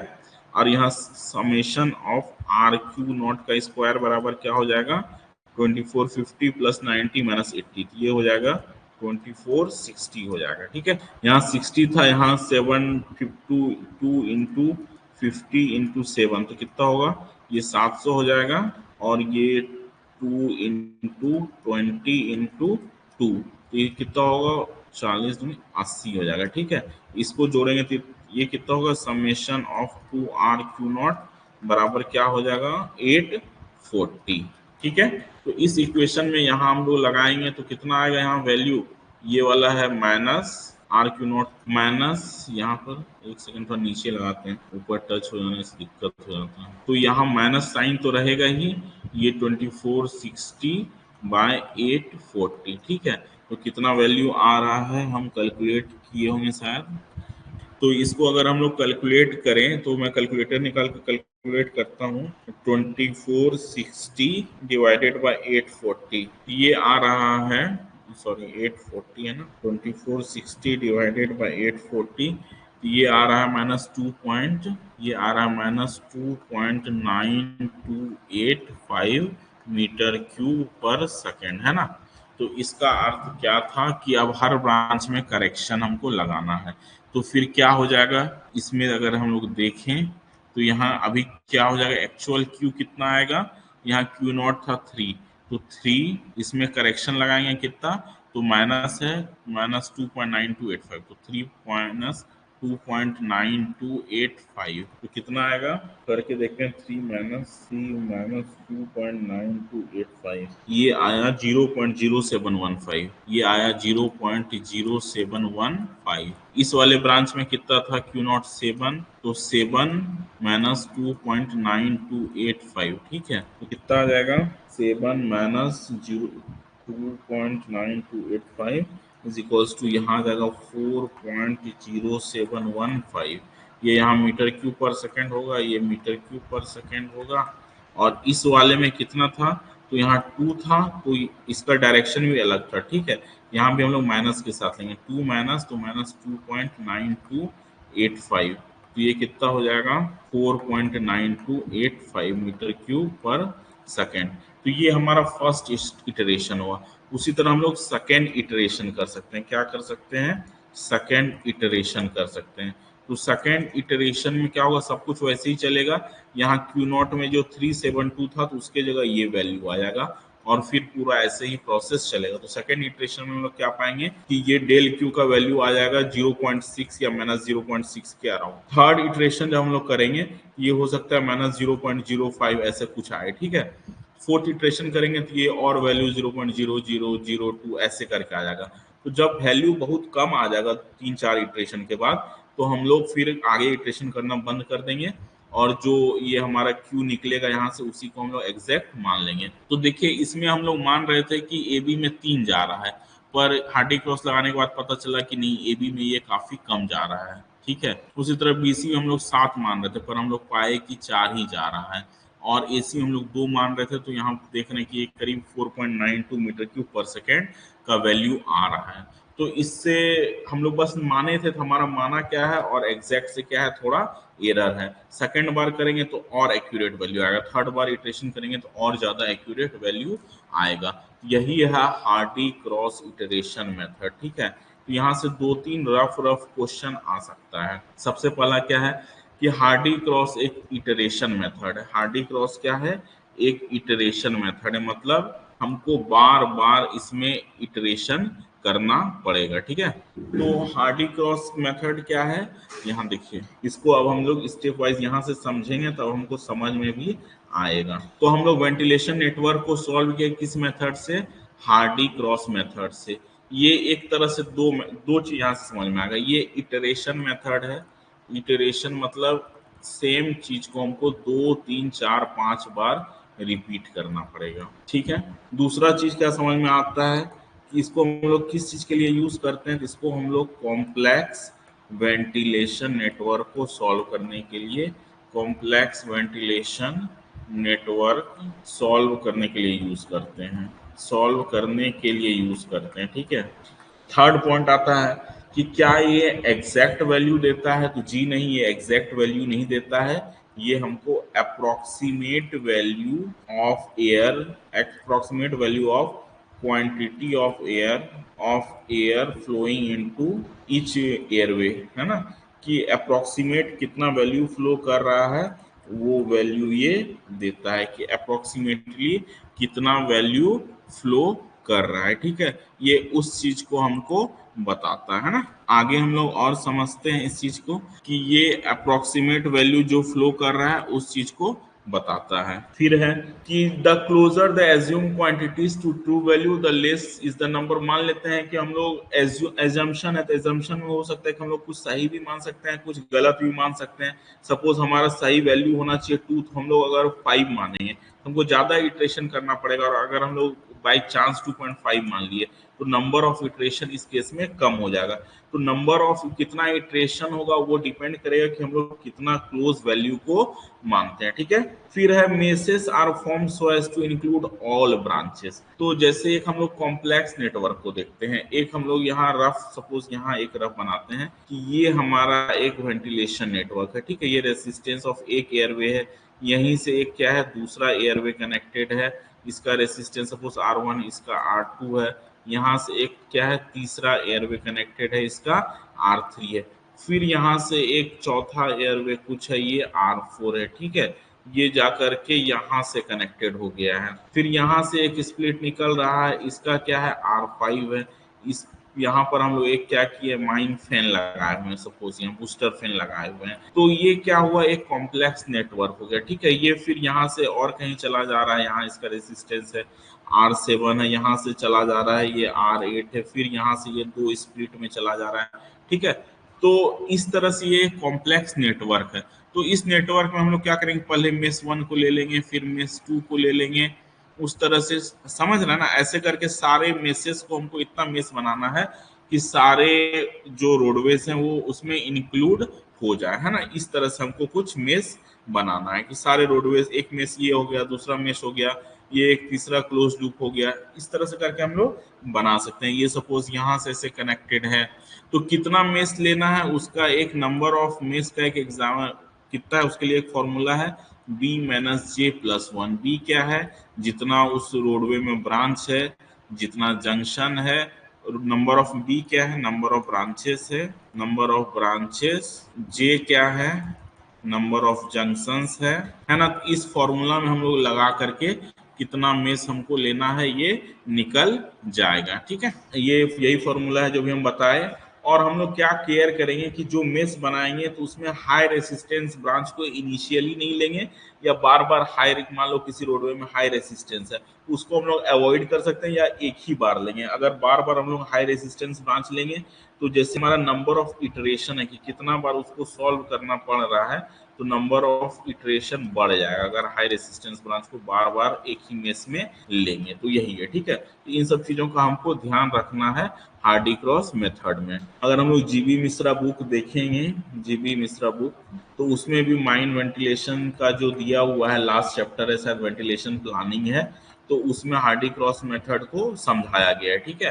और यहाँ summation of R Q naught का स्क्वायर बराबर क्या हो जाएगा 2450 प्लस 90 माइनस 80, ये हो जाएगा 2460 हो जाएगा, ठीक है। यहाँ 60 था, यहाँ 752 इंटू 50 इंटू 7 तो कितना होगा, ये 700 हो जाएगा और ये 2 इंटू 20 इंटू 2 तो ये कितना होगा 40 दूनी 80 हो जाएगा, ठीक है। इसको जोड़ेंगे तो ये कितना होगा summation of 2r Q not बराबर क्या हो जाएगा 840, ठीक है। तो इस इक्वेशन में यहाँ हम लोग लगाएंगे तो कितना आएगा यहाँ वैल्यू ये वाला है minus R Q naught minus, यहाँ पर एक सेकंड पर नीचे लगाते हैं, ऊपर टच हो जाने से दिक्कत हो जाता है। तो यहाँ माइनस साइन तो रहेगा ही, ये 2460 बाय 840, ठीक है। तो कितना वैल्यू आ रहा है हम कैलकुलेट किए होंगे शायद। तो इसको अगर हम लोग कैलकुलेट करें तो मैं कैलकुलेटर निकाल कर कैलकुलेट करता हूँ। 2460 डिवाइडेड बाय 840, ये आ रहा है, सॉरी 840 है ना, 2460 डिवाइडेड बाय 840, ये आ रहा है माइनस टू पॉइंट, ये आ रहा है माइनस 2.9285 मीटर क्यूब पर सेकेंड, है ना। तो इसका अर्थ क्या था कि अब हर ब्रांच में करेक्शन हमको लगाना है। तो फिर क्या हो जाएगा इसमें, अगर हम लोग देखें तो यहाँ अभी क्या हो जाएगा, एक्चुअल क्यू कितना आएगा, यहाँ क्यू नॉट था 3, तो 3 इसमें करेक्शन लगाएंगे कितना, तो माइनस है माइनस 2.9285, तो 3 माइनस 2.9285, तो कितना आएगा करके देखते हैं। 3 माइनस 2.9285, ये आया 0.0715, ये आया 0.0715। इस वाले ब्रांच में कितना था क्यू नॉट 7, तो 7 माइनस 2.9285, ठीक है। तो कितना आ जाएगा 7 माइनस 2.9285 इज इक्वल्स टू, यहाँ आ जाएगा 4.0715। ये यहाँ मीटर क्यूब पर सेकेंड होगा, ये मीटर क्यूब पर सेकेंड होगा। और इस वाले में कितना था, तो यहाँ 2 था, तो इसका डायरेक्शन भी अलग था, ठीक है। यहाँ भी हम लोग माइनस के साथ लेंगे, 2 माइनस, तो माइनस 2.9285, तो ये कितना हो जाएगा 4.9285 मीटर क्यूब पर सेकेंड। तो ये हमारा फर्स्ट इटरेशन हुआ। उसी तरह हम लोग सेकेंड इटरेशन कर सकते हैं, क्या कर सकते हैं, सेकेंड इटरेशन कर सकते हैं। तो सेकेंड इटरेशन में क्या होगा, सब कुछ वैसे ही चलेगा। यहाँ क्यू नॉट में जो 372 था, तो उसके जगह ये वैल्यू आ जाएगा, और फिर पूरा ऐसे ही प्रोसेस चलेगा। तो सेकेंड इटरेशन में हम लोग क्या पाएंगे कि ये डेल क्यू का वैल्यू आ जाएगा 0.6 या माइनस 0.6 के अराउंड। थर्ड इटरेशन जब हम लोग करेंगे, ये हो सकता है माइनस 0.05 ऐसे कुछ आए, ठीक है। फोर्थ इटरेशन करेंगे तो ये और वैल्यू 0.0002 ऐसे करके आ जाएगा। तो जब वैल्यू बहुत कम आ जाएगा 3-4 इटरेशन के बाद, तो हम लोग फिर आगे इटरेशन करना बंद कर देंगे, और जो ये हमारा क्यू निकलेगा यहाँ से, उसी को हम लोग एग्जैक्ट मान लेंगे। तो देखिए इसमें हम लोग मान रहे थे कि ए बी में 3 जा रहा है, पर हार्डी क्रॉस लगाने के बाद पता चला कि नहीं, ए बी में ये काफी कम जा रहा है, ठीक है। उसी तरह बीसी में हम लोग 7 मान रहे थे, पर हम लोग पाए कि 4 ही जा रहा है। और एसी हम लोग 2 मान रहे थे, तो यहाँ देख रहे हैं कि करीब 4.92 मीटर क्यूब पर सेकेंड का वैल्यू आ रहा है। तो इससे हम लोग बस माने थे, तो हमारा माना क्या है और एग्जैक्ट से क्या है, थोड़ा एरर है। सेकेंड बार करेंगे तो और एक्यूरेट वैल्यू आएगा, थर्ड बार इटरेशन करेंगे तो और ज्यादा एक्यूरेट वैल्यू आएगा। यही है हार्डी क्रॉस इटरेशन मेथड, ठीक है। तो यहाँ से 2-3 रफ क्वेश्चन आ सकता है। सबसे पहला क्या है कि हार्डी क्रॉस एक इटरेशन मेथड है। हार्डी क्रॉस क्या है, एक इटरेशन मेथड है, मतलब हमको बार बार इसमें इटरेशन करना पड़ेगा, ठीक है। तो हार्डी क्रॉस मेथड क्या है, यहाँ देखिए, इसको अब हम लोग स्टेप वाइज यहाँ से समझेंगे, तब हमको समझ में भी आएगा। तो हम लोग वेंटिलेशन नेटवर्क को सॉल्व किया किस मेथड से, हार्डी क्रॉस मेथड से। ये एक तरह से दो चीज यहाँ से समझ में आ गया, ये इटरेशन मेथड है। इटरेशन मतलब सेम चीज को हमको 2, 3, 4, 5 बार रिपीट करना पड़ेगा, ठीक है। दूसरा चीज क्या समझ में आता है कि इसको हम लोग किस चीज के लिए यूज करते हैं, इसको हम लोग कॉम्प्लेक्स वेंटिलेशन नेटवर्क को सॉल्व करने के लिए, कॉम्प्लेक्स वेंटिलेशन नेटवर्क सॉल्व करने के लिए यूज करते हैं, सॉल्व करने के लिए यूज करते हैं, ठीक है। थर्ड पॉइंट आता है कि क्या ये एग्जैक्ट वैल्यू देता है, तो जी नहीं, ये एग्जैक्ट वैल्यू नहीं देता है। ये हमको approximate value of air, approximate value of quantity of air flowing into each airway, है ना, कि अप्रोक्सीमेट कितना वैल्यू फ्लो कर रहा है, वो वैल्यू ये देता है कि अप्रोक्सीमेटली कितना वैल्यू फ्लो कर रहा है, ठीक है। ये उस चीज को हमको बताता है ना। आगे हम लोग और समझते हैं इस चीज को कि ये अप्रोक्सीमेट वैल्यू जो फ्लो कर रहा है उस चीज को बताता है। फिर है कि the closer the assume quantities to true value the less is the number. मान लेते हैं कि हम लोग एजम्पशन है, तो एजम्पशन में हो सकता है कि हम लोग कुछ सही भी मान सकते हैं, कुछ गलत भी मान सकते हैं। सपोज हमारा सही वैल्यू होना चाहिए 2, तो हम लोग अगर 5 मानेंगे तो हमको ज्यादा इटरेशन करना पड़ेगा, और अगर हम लोग बाई चांस 2.5 मान लिए तो नंबर ऑफ इटरेशन इस केस में कम हो जाएगा। तो नंबर ऑफ कितना इटरेशन होगा वो डिपेंड करेगा कि हम लोग कितना क्लोज वैल्यू को मानते हैं, ठीक है। फिर है meshes are form so as to include all branches. तो जैसे एक हम लोग कॉम्प्लेक्स नेटवर्क को देखते हैं, एक हम लोग यहाँ रफ, सपोज यहाँ एक रफ बनाते हैं कि ये हमारा एक वेंटिलेशन नेटवर्क है, ठीक है। ये रेसिस्टेंस ऑफ एक एयरवे है, यहीं से एक क्या है दूसरा एयरवे कनेक्टेड है, इसका रेसिस्टेंस सपोज R1, इसका R2 है। यहाँ से एक क्या है तीसरा एयरवे कनेक्टेड है, इसका R3 है। फिर यहाँ से एक चौथा एयरवे कुछ है, ये R4 है, ठीक है। ये जाकर के यहाँ से कनेक्टेड हो गया है। फिर यहाँ से एक स्प्लिट निकल रहा है, इसका क्या है R5 है। इस यहाँ पर हम लोग एक क्या किए माइन फैन लगाए हुए हैं, सपोज यहाँ बूस्टर फैन लगाए हुए हैं। तो ये क्या हुआ एक कॉम्प्लेक्स नेटवर्क हो गया, ठीक है। ये फिर यहाँ से और कहीं चला जा रहा है, यहाँ इसका रेसिस्टेंस है R7 है, यहाँ से चला जा रहा है ये R8 है, फिर यहाँ से ये 2 स्प्लिट में चला जा रहा है, ठीक है। तो इस तरह से ये कॉम्प्लेक्स नेटवर्क है। तो इस नेटवर्क में हम लोग क्या करेंगे, पहले मेस 1 को ले लेंगे, फिर मेस 2 को ले लेंगे, उस तरह से समझ रहे हैं ना। ऐसे करके सारे मेसेस को हमको इतना मेस बनाना है कि सारे जो रोडवेज हैं वो उसमें इंक्लूड हो जाए, है ना। इस तरह से हमको कुछ मेस बनाना है कि सारे रोडवेज, एक मेस ये हो गया, दूसरा मेस हो गया, ये एक तीसरा क्लोज लूप हो गया। इस तरह से करके हम लोग बना सकते हैं। ये सपोज यहाँ से ऐसे कनेक्टेड है, तो कितना मेस लेना है उसका एक नंबर ऑफ मेस का एक एग्जाम कितना है, उसके लिए एक फॉर्मूला है B-J+1। बी क्या है, जितना उस रोडवे में ब्रांच है, जितना जंक्शन है। नंबर ऑफ बी क्या है, नंबर ऑफ ब्रांचेस है, नंबर ऑफ ब्रांचेस। जे क्या है, नंबर ऑफ जंक्शंस है ना। इस फॉर्मूला में हम लोग लगा करके कितना मेस हमको लेना है ये निकल जाएगा, ठीक है। ये यही फॉर्मूला है जो भी हम बताए। और हम लोग क्या केयर करेंगे कि जो मेस बनाएंगे तो उसमें हाई रेसिस्टेंस ब्रांच को इनिशियली नहीं लेंगे, या बार बार हाई, मान लो किसी रोडवे में हाई रेसिस्टेंस है उसको हम लोग अवॉइड कर सकते हैं, या एक ही बार लेंगे। अगर बार बार हम लोग हाई रेसिस्टेंस ब्रांच लेंगे तो जैसे हमारा नंबर ऑफ इटरेशन है कि कितना बार उसको सॉल्व करना पड़ रहा है, तो नंबर ऑफ इटरेशन बढ़ जाएगा अगर हाई रेसिस्टेंस ब्रांच को बार बार एक ही मेस में लेंगे। तो यही है, ठीक है। तो इन सब चीजों का हमको ध्यान रखना है हार्डी क्रॉस मेथड में। अगर हम लोग जीबी मिश्रा बुक देखेंगे, जीबी मिश्रा बुक, तो उसमें भी माइन वेंटिलेशन का जो दिया हुआ है लास्ट चैप्टर है, शायद वेंटिलेशन प्लानिंग है, तो उसमें हार्डी क्रॉस मेथड को समझाया गया है, ठीक है।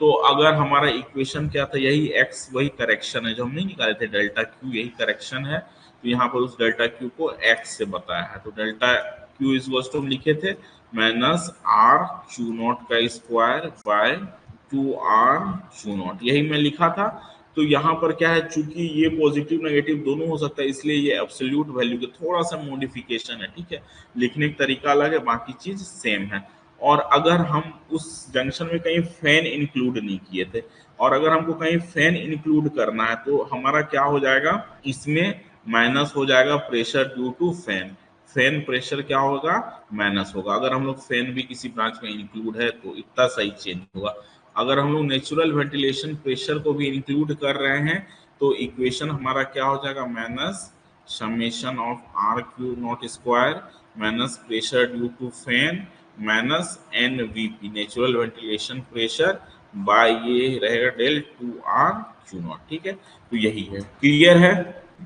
तो अगर हमारा इक्वेशन क्या था, यही एक्स वही करेक्शन है जो हम नहीं निकाले थे, डेल्टा क्यू यही करेक्शन है। तो यहाँ पर उस डेल्टा क्यू को एक्स से बताया है, तो डेल्टा क्यू इज वॉज हम लिखे थे -R Q0 का स्क्वायर बाय 2R Q0, यही मैं लिखा था। तो यहाँ पर क्या है, चूंकि ये पॉजिटिव नेगेटिव दोनों हो सकता है, इसलिए ये एब्सोल्यूट वैल्यू के थोड़ा सा मॉडिफिकेशन है, ठीक है। लिखने का तरीका अलग है, बाकी चीज सेम है। और अगर हम उस जंक्शन में कहीं फैन इंक्लूड नहीं किए थे, और अगर हमको कहीं फैन इंक्लूड करना है, तो हमारा क्या हो जाएगा, इसमें माइनस हो जाएगा pressure due to fan. Fan pressure क्या होगा, माइनस होगा। अगर हम लोग फैन भी किसी ब्रांच में इंक्लूड है तो इतना सही चेंज होगा। अगर हम लोग नेचुरल वेंटिलेशन प्रेशर को भी इंक्लूड कर रहे हैं तो इक्वेशन हमारा क्या हो जाएगा, minus summation of R Q0 square minus pressure due to fan minus NVP natural ventilation pressure by ये रहेगा डेल 2R Q0, ठीक है। तो यही है, क्लियर है।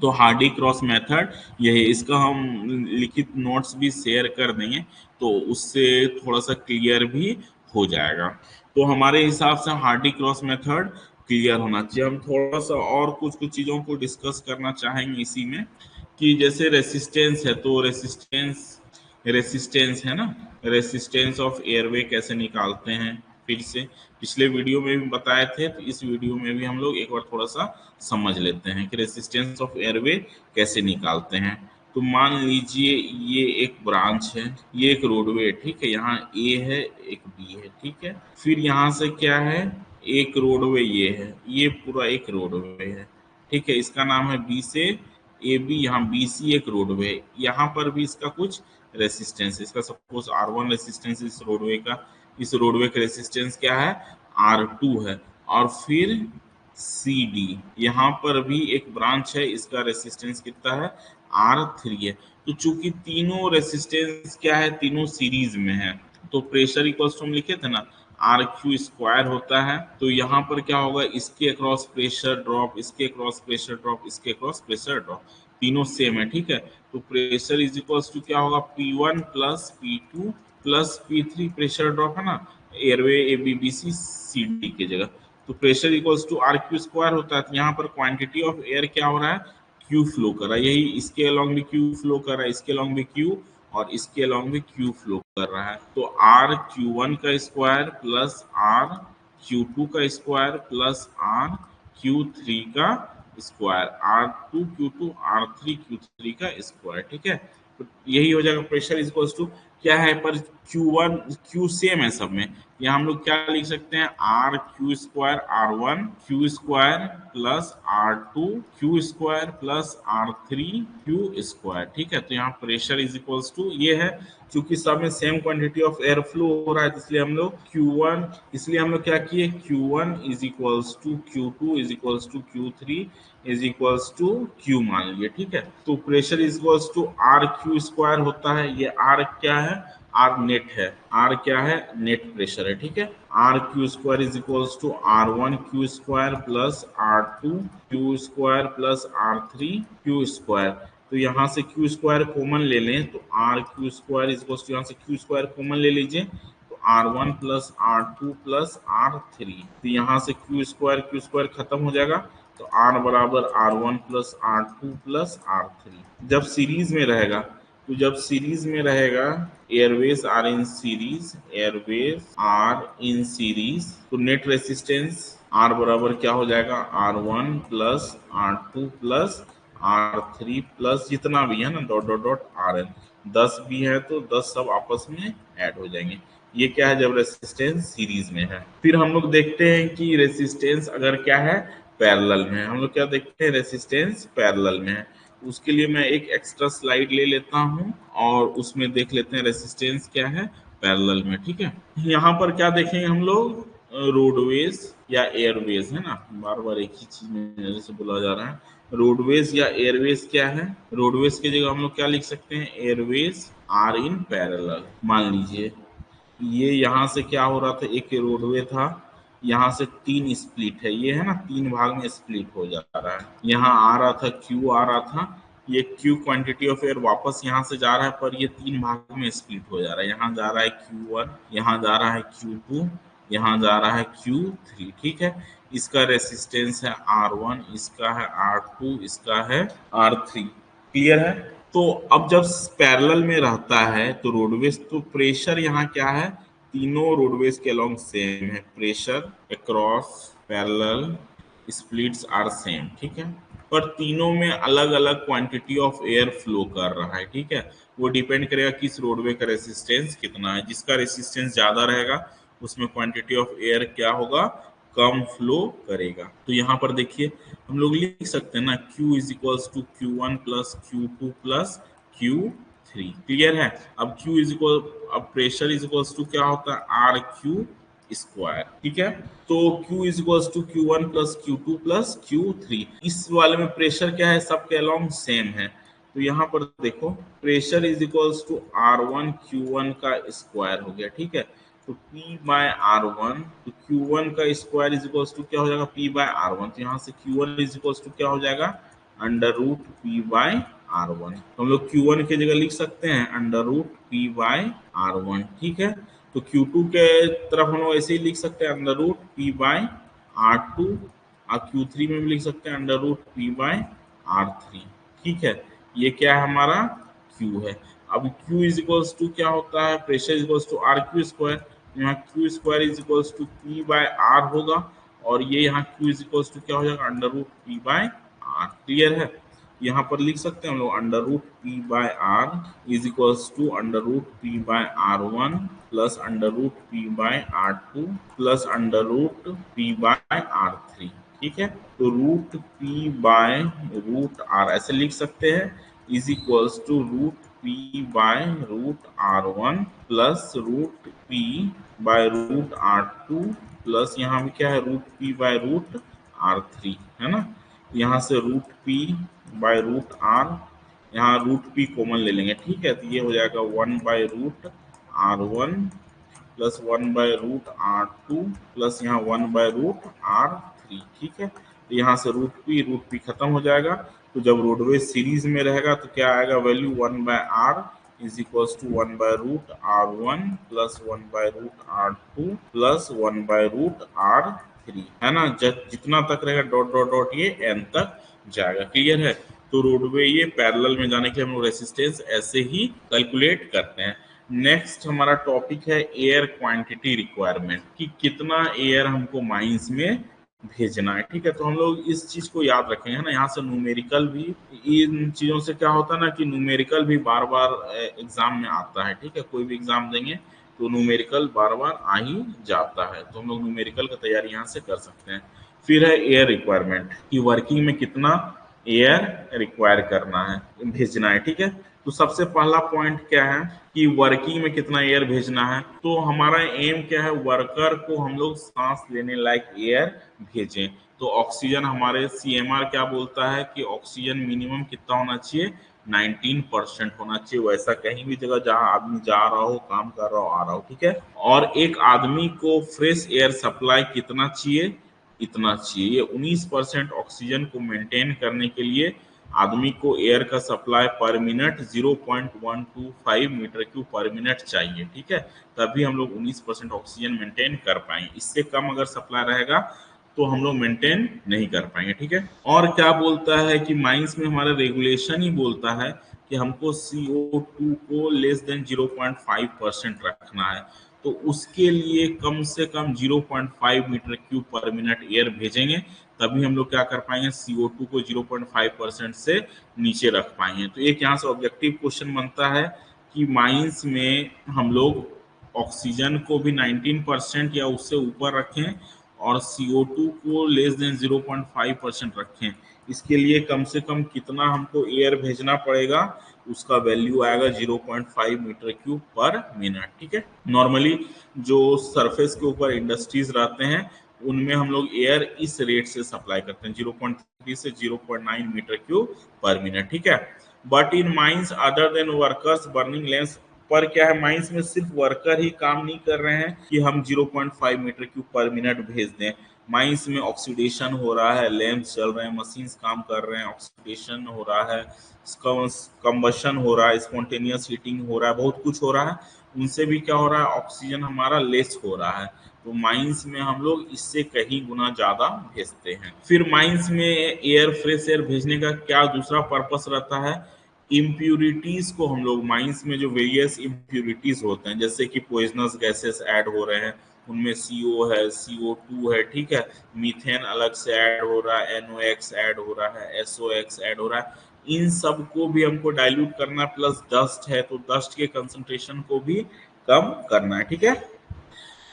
तो हार्डी क्रॉस मेथड यही, इसका हम लिखित नोट्स भी शेयर कर देंगे तो उससे थोड़ा सा क्लियर भी हो जाएगा। तो हमारे हिसाब से हार्डी क्रॉस मेथड क्लियर होना चाहिए। हम थोड़ा सा और कुछ कुछ चीज़ों को डिस्कस करना चाहेंगे इसी में, कि जैसे रेसिस्टेंस है, तो रेसिस्टेंस है ना, रेसिस्टेंस ऑफ एयरवे कैसे निकालते हैं, फिर से पिछले वीडियो में भी बताए थे, तो इस वीडियो में भी हम लोग एक बार थोड़ा सा समझ लेते हैं कि रेसिस्टेंस ऑफ एयरवे कैसे निकालते हैं। तो मान लीजिए ये एक ब्रांच है, ये एक रोडवे है, ठीक है। यहाँ ए है, एक बी है, ठीक है। फिर यहाँ से क्या है, एक रोडवे ये है, ये पूरा एक रोडवे है, ठीक है। इसका नाम है बी से ए बी, यहाँ बी सी एक रोडवे है, यहाँ पर भी इसका कुछ रेसिस्टेंस, इसका सपोज R1 रेसिस्टेंस इस रोडवे का, इस रोडवे का रेसिस्टेंस क्या है, R2 है, और फिर CD यहाँ पर भी एक ब्रांच है, इसका रेसिस्टेंस कितना है, R3 है। तो चूंकि तीनों रेसिस्टेंस क्या है, तीनों सीरीज में है, तो प्रेशर इक्वल्स टू हम लिखे थे ना आर क्यू स्क्वायर होता है। तो यहाँ पर क्या होगा, इसके अक्रॉस प्रेशर ड्रॉप, इसके अक्रॉस प्रेशर ड्रॉप, इसके अक्रॉस प्रेशर ड्रॉप, तीनों सेम है, ठीक है। तो प्रेशर इज इक्वल्स टू क्या होगा, P1 plus P2 plus P3, pressure drop है ना, airway A B B C C D की जगह। तो pressure equals to R Q square होता है। तो यहाँ पर क्वांटिटी ऑफ एयर क्या हो रहा है, क्यू फ्लो कर रहा है, यही इसके अलॉन्ग भी क्यू फ्लो कर रहा है, इसके अलॉन्ग भी क्यू, और इसके अलॉन्ग भी क्यू फ्लो कर रहा है। तो आर क्यू वन का square plus R Q two का square plus R Q three का square, R two Q two R three Q three का स्क्वायर, ठीक है। तो यही हो जाएगा प्रेशर इक्वल्स टू क्या है, पर Q1 Q सेम है सब में, यहाँ हम लोग क्या लिख सकते हैं, R Q square R1 Q square plus R2 Q square plus R3 Q square, ठीक है। तो यहाँ प्रेशर इज इक्वल्स टू ये है, क्योंकि सब में same quantity of air flow हो रहा है, इसलिए हम लोग Q1, इसलिए हम लोग क्या किए, Q1 is equals to Q2 is equals to Q3 is equals to Q मान लिए, ठीक है। तो pressure is equals to R Q square होता है, ये आर क्या है, आर नेट है, आर क्या है, नेट प्रेशर है, ठीक है। R Q square is equals to R1 Q square plus R2 Q square plus R3 Q square. तो यहाँ से क्यू स्क्वायर कॉमन ले लें, तो R Q square is equals to, यहाँ से क्यू स्क्वायर कॉमन ले लीजिए, तो R1 plus R2 plus R3। तो यहाँ से क्यू स्क्वायर खत्म हो जाएगा, तो R बराबर R1 plus R2 plus R3। जब सीरीज में रहेगा, तो जब सीरीज में रहेगा, airways are in series, airways are in series, तो नेट रेसिस्टेंस R बराबर क्या हो जाएगा, R1 plus R2 plus R3 plus जितना भी है ना डॉट डॉट डॉट RN, 10 भी है तो 10 सब आपस में ऐड हो जाएंगे। ये क्या है, जब रेसिस्टेंस सीरीज में है। फिर हम लोग देखते हैं कि रेसिस्टेंस अगर क्या है, पैरेलल में है। हम लोग क्या देखते हैं, रेसिस्टेंस पैरेलल में है। उसके लिए मैं एक एक्स्ट्रा स्लाइड ले लेता हूँ और उसमें देख लेते हैं रेसिस्टेंस क्या है पैरेलल में, ठीक है। यहाँ पर क्या देखेंगे हम लोग, रोडवेज या एयरवेज है ना, बार बार एक ही चीज में जैसे बोला जा रहा है, रोडवेज या एयरवेज क्या है, रोडवेज की जगह हम लोग क्या लिख सकते हैं, एयरवेज आर इन पैरेलल। मान लीजिए ये यहाँ से क्या हो रहा था, एक रोडवे था, यहाँ से तीन स्प्लिट है, ये है ना, तीन भाग में स्प्लिट हो जा रहा है, यहाँ आ रहा था क्यू आ रहा था, ये क्यू क्वांटिटी ऑफ एयर वापस यहाँ से जा रहा है, पर ये तीन भाग में स्प्लिट हो जा रहा है, यहाँ जा रहा है Q1, यहाँ जा रहा है Q2, यहाँ जा रहा है Q3, ठीक है। इसका रेसिस्टेंस है R1, इसका है R2, इसका है R3, क्लियर है। तो अब जब पैरेलल में रहता है तो रोडवेज, तो प्रेशर यहाँ क्या है, तीनों रोडवेज के अलोंग सेम है, pressure across parallel splits are same, ठीक है। पर तीनों में अलग अलग क्वांटिटी ऑफ एयर फ्लो कर रहा है, ठीक है। वो डिपेंड करेगा किस रोडवे का रेसिस्टेंस कितना है, जिसका रेसिस्टेंस ज्यादा रहेगा उसमें क्वांटिटी ऑफ एयर क्या होगा, कम फ्लो करेगा। तो यहाँ पर देखिए हम लोग लिख सकते हैं ना, Q is equals to Q1 plus Q2 plus Q3, clear है। अब Q इज इक्वल, अब प्रेशर इज इक्वल्स टू क्या होता है, आर क्यू स्क्वायर, ठीक है। तो Q is equals to Q1 plus Q2 plus Q3। इस वाले में प्रेशर क्या है, सबके अलोंग सेम है। तो यहाँ पर देखो pressure is equals to R1 Q1 का स्क्वायर हो गया, ठीक है। तो P बाय R1, तो Q1 का स्क्वायर इज इक्वल्स टू क्या हो जाएगा, P बाय R1। तो यहाँ से Q1 इज इक्वल्स टू क्या हो जाएगा, under root P by R1। तो हम लोग Q1 की जगह लिख सकते हैं under root P by R1, ठीक है। तो Q2 के तरफ हम लोग ऐसे ही लिख सकते हैं under root P by R2, और Q3 में भी लिख सकते हैं under root P by R3, ठीक है। ये क्या है, हमारा Q है। अब Q इज इक्वल्स टू क्या होता है, pressure is equals to R Q square, यहाँ Q square is equals to P by R होगा, और ये यहाँ Q इज इक्वल्स टू क्या हो जाएगा, under root P by R, clear है। यहाँ पर लिख सकते हैं हम लोग under root P by R is equals to under root P by R1 plus under root P by R2 plus under root P by R3, ठीक है। तो root P by root R ऐसे लिख सकते हैं, is equals to root p/√r1 plus √p/√r2 plus यहाँ भी क्या है √p/√r3 है ना। यहाँ से √p/√r, यहाँ √p कॉमन ले लेंगे, ठीक है। तो ये हो जाएगा 1/√r1 प्लस 1/√r2 प्लस यहाँ 1/√r3, ठीक है। तो यहाँ से √p खत्म हो जाएगा। तो जब रोडवेज सीरीज में रहेगा तो क्या आएगा value 1/r is equals to 1/√r1 plus 1/√r2 plus 1/√r3, है ना। जितना तक रहेगा डॉट डॉट डॉट ये n तक जाएगा। क्लियर है। तो रोडवे ये पैरेलल में जाने के लिए हम लोग रेसिस्टेंस ऐसे ही कैलकुलेट करते हैं। नेक्स्ट हमारा टॉपिक है एयर क्वांटिटी रिक्वायरमेंट, कि कितना एयर हमको माइंस में भेजना है, ठीक है। तो हम लोग इस चीज को याद रखेंगे ना। यहाँ से न्यूमेरिकल भी, इन चीजों से क्या होता है ना कि न्यूमेरिकल भी बार बार एग्जाम में आता है, ठीक है। कोई भी एग्जाम देंगे तो न्यूमेरिकल बार बार आ ही जाता है, तो हम लोग न्यूमेरिकल का तैयारी यहाँ से कर सकते हैं। फिर है एयर रिक्वायरमेंट, कि वर्किंग में कितना एयर रिक्वायर करना है, भेजना है, ठीक है। तो सबसे पहला पॉइंट क्या है कि वर्किंग में कितना एयर भेजना है। तो हमारा एम क्या है, वर्कर को हम लोग सांस लेने लायक एयर भेजें। तो ऑक्सीजन, हमारे CMR क्या बोलता है कि ऑक्सीजन मिनिमम कितना होना चाहिए, 19% होना चाहिए। वैसा कहीं भी जगह जहां आदमी जा रहा हो, काम कर रहा हो, आ रहा हो, ठीक है। और एक आदमी को फ्रेश एयर सप्लाई कितना चाहिए, इतना चाहिए। ये 19% ऑक्सीजन को मेंटेन करने के लिए आदमी को एयर का सप्लाई पर मिनट 0.125 मीटर क्यूब पर मिनट चाहिए, ठीक है। तभी हम लोग 19% ऑक्सीजन मेंटेन कर पाएंगे। इससे कम अगर सप्लाई रहेगा तो हम लोग मेंटेन नहीं कर पाएंगे, ठीक है। और क्या बोलता है कि माइंस में हमारा रेगुलेशन ही बोलता है कि हमको CO2 को लेस देन 0.5% रखना है। तो उसके लिए कम से कम 0.5 मीटर क्यूब पर मिनट एयर भेजेंगे, तभी हम लोग क्या कर पाएंगे, CO2 को 0.5% से नीचे रख पाएंगे। तो एक यहाँ से ऑब्जेक्टिव क्वेश्चन बनता है कि माइंस में हम लोग ऑक्सीजन को भी 19% या उससे ऊपर रखें और CO2 को लेस देन 0.5% रखें। इसके लिए कम से कम कितना हमको एयर भेजना पड़ेगा, उसका वैल्यू आएगा 0.5 मीटर क्यूब पर मिनट, ठीक है। नॉर्मली जो सरफेस के ऊपर इंडस्ट्रीज रहते हैं उनमें हम लोग एयर इस रेट से सप्लाई करते हैं, 0.3 से 0.9 मीटर क्यूब पर मिनट, ठीक है। But in mines other than workers burning lens, पर क्या है माइंस में सिर्फ वर्कर ही काम नहीं कर रहे हैं कि हम 0.5 मीटर क्यूब पर मिनट भेज दें। माइंस में ऑक्सीडेशन हो रहा है, लैंप्स चल रहे हैं, मशीन्स काम कर रहे हैं, ऑक्सीडेशन हो रहा है, कंबशन हो रहा है, स्पॉन्टेनियस हीटिंग हो रहा है, बहुत कुछ हो रहा है। उनसे भी क्या हो रहा है, ऑक्सीजन हमारा लेस हो रहा है। तो माइंस में हम लोग इससे कहीं गुना ज्यादा भेजते हैं। फिर माइंस में एयर, फ्रेश एयर भेजने का क्या दूसरा पर्पस रहता है, इम्प्यूरिटीज को हम लोग माइंस में जो वेरियस इम्प्यूरिटीज होते हैं, जैसे कि पॉइजनस गैसेस ऐड हो रहे हैं, उनमें CO है, CO2 है, ठीक है, मीथेन अलग से ऐड हो रहा है, NOx ऐड हो रहा है, SOx ऐड हो रहा है, इन सब को भी हमको डाइल्यूट करना, प्लस डस्ट है तो डस्ट के कंसंट्रेशन को भी कम करना है, ठीक है।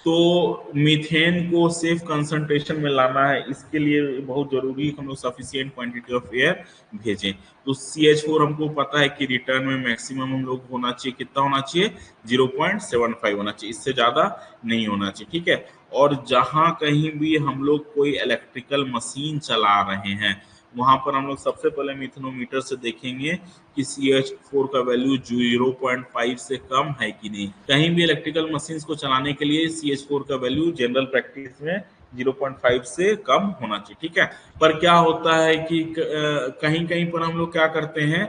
तो मीथेन को सेफ कंसंट्रेशन में लाना है, इसके लिए बहुत जरूरी है कि हम लोग सफिशिएंट क्वांटिटी ऑफ एयर भेजें। तो CH4 हमको पता है कि रिटर्न में मैक्सिमम हम लोग होना चाहिए, कितना होना चाहिए, 0.75 होना चाहिए, इससे ज्यादा नहीं होना चाहिए, ठीक है। और जहां कहीं भी हम लोग कोई इलेक्ट्रिकल मशीन चला रहे हैं, वहां पर हम लोग सबसे पहले मिथनोमीटर से देखेंगे कि CH4 का वैल्यू 0.5 से कम है कि नहीं। कहीं भी इलेक्ट्रिकल मशीन्स को चलाने के लिए CH4 का वैल्यू जनरल प्रैक्टिस में 0.5 से कम होना चाहिए, ठीक है। पर क्या होता है कि कहीं कहीं पर हम लोग क्या करते हैं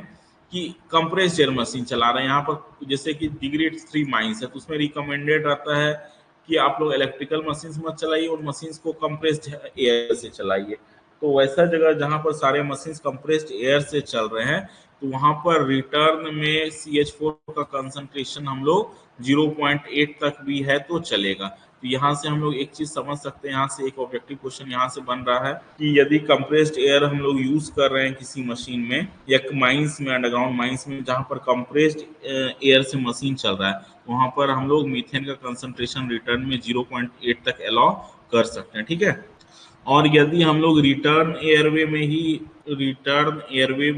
कि कंप्रेस्ड एयर मशीन चला रहे हैं, यहाँ पर जैसे कि डिग्रेड 3 माइंस है, तो उसमें रिकमेंडेड रहता है कि आप लोग इलेक्ट्रिकल मशीन्स मत चलाइए, उन मशीन्स को कंप्रेस्ड एयर से चलाइए। तो वैसा जगह जहां पर सारे मशीन्स कंप्रेस्ड एयर से चल रहे हैं, तो वहां पर रिटर्न में CH4 का कंसंट्रेशन हम लोग 0.8 तक भी है तो चलेगा। तो यहाँ से हम लोग एक चीज समझ सकते हैं, यहाँ से एक ऑब्जेक्टिव क्वेश्चन यहाँ से बन रहा है कि यदि कंप्रेस्ड एयर हम लोग यूज कर रहे हैं किसी मशीन में या माइंस में, अंडरग्राउंड माइंस में जहाँ पर कंप्रेस्ड एयर से मशीन चल रहा है, वहां पर हम लोग मीथेन का कंसंट्रेशन रिटर्न में 0.8 तक अलाउ कर सकते हैं, ठीक है। और यदि हम लोग रिटर्न एयरवे में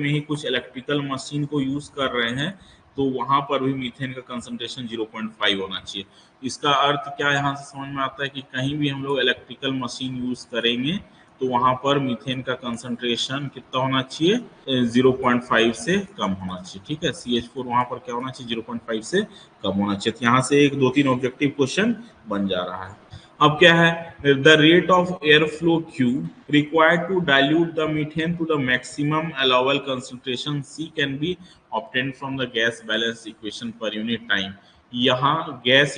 ही कुछ इलेक्ट्रिकल मशीन को यूज कर रहे हैं, तो वहां पर भी मीथेन का कंसंट्रेशन 0.5 होना चाहिए। इसका अर्थ क्या यहाँ से समझ में आता है कि कहीं भी हम लोग इलेक्ट्रिकल मशीन यूज करेंगे तो वहां पर मीथेन का कंसंट्रेशन कितना होना चाहिए, 0.5 से कम होना चाहिए। ठीक है, CH4 वहां पर क्या होना चाहिए, 0.5 से कम होना चाहिए। तो यहाँ से एक दो तीन ऑब्जेक्टिव क्वेश्चन बन जा रहा है। अब क्या है, the rate of air flow Q required to dilute the methane to the maximum allowable concentration C can be obtained from the gas balance equation per unit time। यहाँ गैस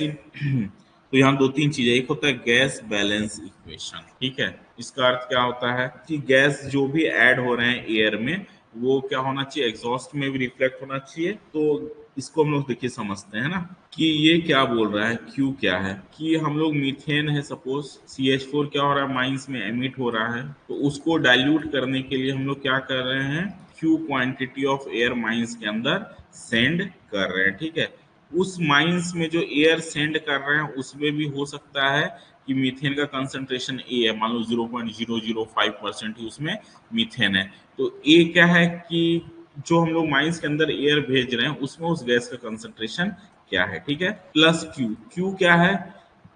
तो यहाँ दो तीन चीजें, एक होता है गैस बैलेंस इक्वेशन। ठीक है, इसका अर्थ क्या होता है कि गैस जो भी ऐड हो रहे हैं एयर में वो क्या होना चाहिए, एग्जॉस्ट में भी रिफ्लेक्ट होना चाहिए। तो इसको हम लोग देखिए समझते हैं ना कि ये क्या बोल रहा है, क्यू क्या है कि हम लोग मीथेन है सपोज, CH4 क्या हो रहा है, माइंस में एमिट हो रहा है, तो उसको डाइल्यूट करने के लिए हम लोग क्या कर रहे हैं, Q quantity of air mines के अंदर सेंड कर रहे हैं। ठीक है, उस माइंस में जो एयर सेंड कर रहे हैं उसमें भी हो सकता है कि मीथेन का कंसंट्रेशन ए है, मान लो 0.005% ही उसमें मीथेन है। तो ए क्या है कि जो हम लोग माइंस के अंदर एयर भेज रहे हैं उसमें उस गैस का कंसंट्रेशन क्या है। ठीक है, प्लस क्यू, क्यू क्या है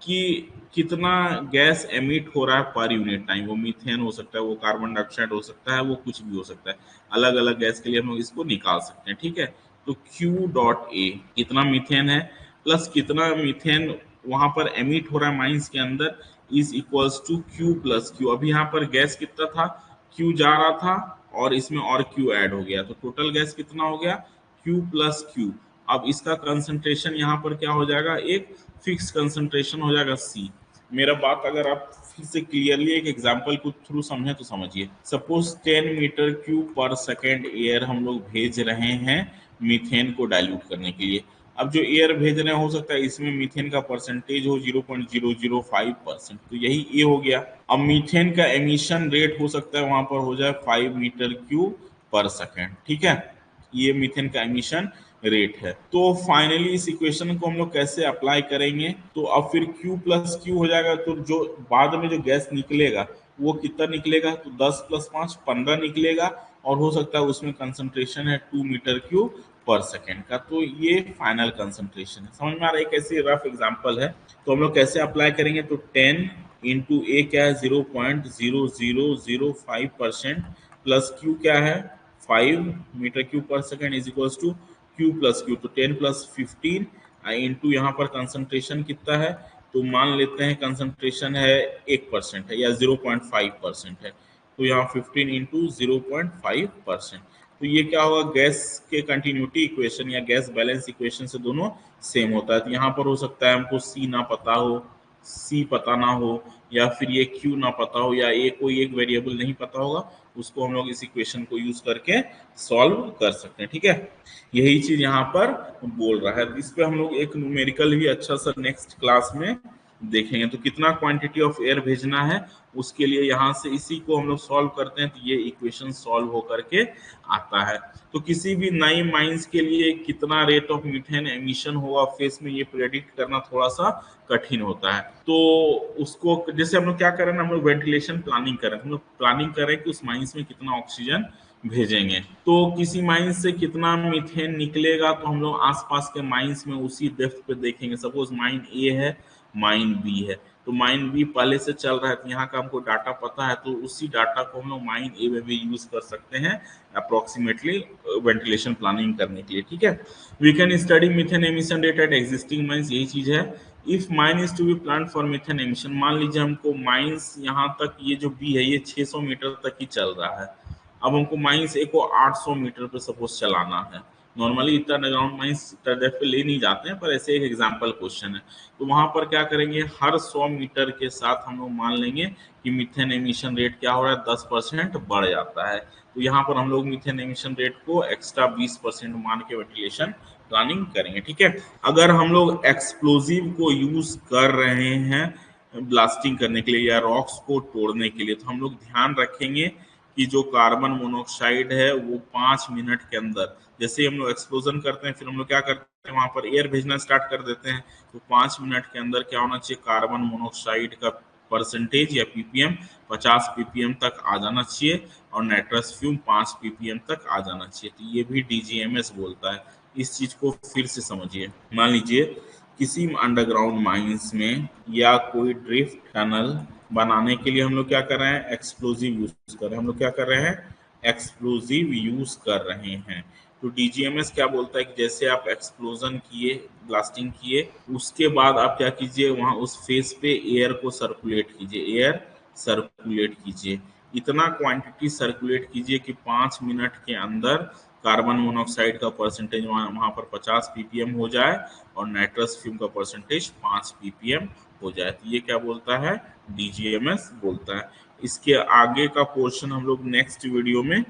कि कितना गैस एमिट हो रहा है पर यूनिट टाइम, वो मीथेन हो सकता है, वो कार्बन डाइऑक्साइड हो सकता है, वो कुछ भी हो सकता है, अलग अलग गैस के लिए हम लोग इसको निकाल सकते हैं। ठीक है, तो Q डॉट ए कितना मीथेन है प्लस कितना मीथेन वहां पर एमिट हो रहा है माइंस के अंदर is equals to Q plus Q। अभी यहाँ पर गैस कितना था, Q जा रहा था और इसमें और Q ऐड हो गया, तो टोटल गैस कितना हो गया, Q प्लस Q। अब इसका कंसंट्रेशन यहाँ पर क्या हो जाएगा, एक फिक्स कंसंट्रेशन हो जाएगा C। मेरा बात अगर आप फिर से क्लियरली एक एग्जांपल को थ्रू समझे तो समझिए, सपोज 10 मीटर क्यूब पर सेकेंड एयर हम लोग भेज रहे हैं मीथेन को डाइल्यूट करने के लिए। अब जो एयर भेज रहे हैं हो सकता है इसमें मीथेन का परसेंटेज हो 0.005%, तो यही ए हो गया। अब मीथेन का एमिशन रेट हो सकता है वहां पर हो जाए 5 मीटर क्यूब पर सेकेंड। ठीक है, ये मीथेन का एमिशन रेट है। तो फाइनली इस इक्वेशन को हम लोग कैसे अप्लाई करेंगे, तो अब फिर Q प्लस Q हो जाएगा, तो जो बाद में जो गैस निकलेगा वो कितना निकलेगा, तो 10 प्लस 5 15 निकलेगा, और हो सकता है उसमें कंसंट्रेशन है 2 मीटर क्यूब पर सेकेंड का। तो ये फाइनल कंसंट्रेशन है। समझ में आ रहा है, कैसे रफ एग्जांपल है। तो हम लोग कैसे अप्लाई करेंगे, तो 10 इंटू ए क्या है 0.0005% प्लस Q क्या है 5 मीटर क्यूब पर second is equals to Q plus Q, तो 10 प्लस 15 इंटू यहाँ पर कंसंट्रेशन कितना है, तो मान लेते हैं कंसंट्रेशन है 1% है या 0.5% है, तो यहाँ 15 इंटू 0.5%। तो ये क्या होगा, गैस के कंटिन्यूटी इक्वेशन या गैस बैलेंस इक्वेशन से दोनों सेम होता है। तो यहाँ पर हो सकता है हमको C ना पता हो, C पता ना हो, या फिर ये Q ना पता हो, या ये कोई एक वेरिएबल नहीं पता होगा, उसको हम लोग इस इक्वेशन को यूज करके सॉल्व कर सकते हैं। ठीक है, यही चीज यहाँ पर बोल रहा है। इस पे हम लोग एक न्यूमेरिकल भी अच्छा सा नेक्स्ट क्लास में देखेंगे। तो कितना क्वांटिटी ऑफ एयर भेजना है उसके लिए यहाँ से इसी को हम लोग सॉल्व करते हैं, तो ये इक्वेशन सॉल्व होकर के आता है। तो किसी भी नई माइंस के लिए कितना रेट ऑफ मीथेन एमिशन होगा फेस में, ये प्रेडिक्ट करना थोड़ा सा कठिन होता है। तो उसको जैसे हम लोग क्या कर रहे हैं, हम लोग वेंटिलेशन प्लानिंग कर रहे हैं, हम लोग प्लानिंग कर रहे हैं कि उस माइंस में कितना ऑक्सीजन भेजेंगे। तो किसी माइंस से कितना मीथेन निकलेगा, तो हम लोग आसपास के माइंस में उसी डेप्थ पे देखेंगे। सपोज माइन ए है, माइन बी है, तो माइन बी पहले से चल रहा है, तो यहाँ का हमको डाटा पता है, तो उसी डाटा को हम लोग माइन ए में भी यूज कर सकते हैं अप्रोक्सीमेटली वेंटिलेशन प्लानिंग करने के लिए। ठीक है, we can study methane emission rate at existing mines, यही चीज है। If mine is to be plan for methane emission, मान लीजिए हमको माइंस यहाँ तक, ये जो बी है ये 600 मीटर तक ही चल रहा है। अब हमको माइंस ए को 800 मीटर पे सपोज चलाना है। नॉर्मली इतना अंडरग्राउंड माइंस इतना डेप्थ पे ले नहीं जाते हैं, पर ऐसे एक एग्जांपल क्वेश्चन है। तो वहां पर क्या करेंगे, हर 100 मीटर के साथ हम लोग मान लेंगे कि मीथेन एमिशन रेट क्या हो रहा है, 10% बढ़ जाता है। तो यहाँ पर हम लोग मीथेन एमिशन रेट को एक्स्ट्रा 20% मान के वेंटिलेशन प्लानिंग करेंगे। ठीक है, अगर हम लोग एक्सप्लोजिव को यूज कर रहे हैं ब्लास्टिंग करने के लिए या रॉक्स को तोड़ने के लिए, तो हम लोग ध्यान रखेंगे कि जो कार्बन मोनोऑक्साइड है वो 5 मिनट के अंदर, जैसे हम लोग एक्सप्लोजन करते हैं फिर हम लोग क्या करते हैं वहां पर एयर भेजना स्टार्ट कर देते हैं, तो 5 मिनट के अंदर क्या होना चाहिए, कार्बन मोनोऑक्साइड का परसेंटेज या ppm 50 ppm तक आ जाना चाहिए, और नाइट्रस फ्यूम 5 ppm तक आ जाना चाहिए। तो ये भी DGMS बोलता है, इस चीज को फिर से समझिए। मान लीजिए किसी अंडरग्राउंड माइंस में या कोई ड्रिफ्ट टनल बनाने के लिए हम लोग क्या कर रहे हैं, एक्सप्लोजिव यूज कर रहे हैं। हम लोग क्या कर रहे हैं, एक्सप्लोजिव यूज कर रहे हैं। तो डीजीएमएस क्या बोलता है कि जैसे आप एक्सप्लोजन किए, ब्लास्टिंग किए, उसके बाद आप क्या कीजिए, वहां उस फेस पे एयर को सर्कुलेट कीजिए, एयर सर्कुलेट कीजिए, इतना क्वांटिटी सर्कुलेट कीजिए कि 5 मिनट के अंदर कार्बन मोनोऑक्साइड का परसेंटेज वहां पर 50 ppm हो जाए और नाइट्रस फ्यूम का परसेंटेज 5 ppm हो जाए। तो ये क्या बोलता है, डीजीएमएस बोलता है। इसके आगे का पोर्शन हम लोग नेक्स्ट वीडियो में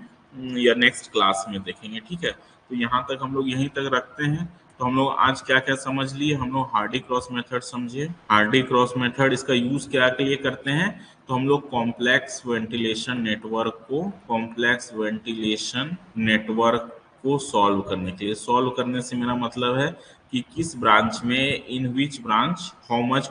या नेक्स्ट क्लास में देखेंगे, ठीक है। तो यहाँ तक हम लोग यहीं तक रखते हैं। तो हम लोग आज क्या क्या समझ लिए, हम लोग हार्डी क्रॉस मेथड समझे। हार्डी क्रॉस मेथड इसका यूज क्या के लिए करते हैं, तो हम लोग कॉम्प्लेक्स वेंटिलेशन नेटवर्क को सॉल्व करने के लिए, सॉल्व करने से मेरा मतलब है कि किस ब्रांच में, in which branch how much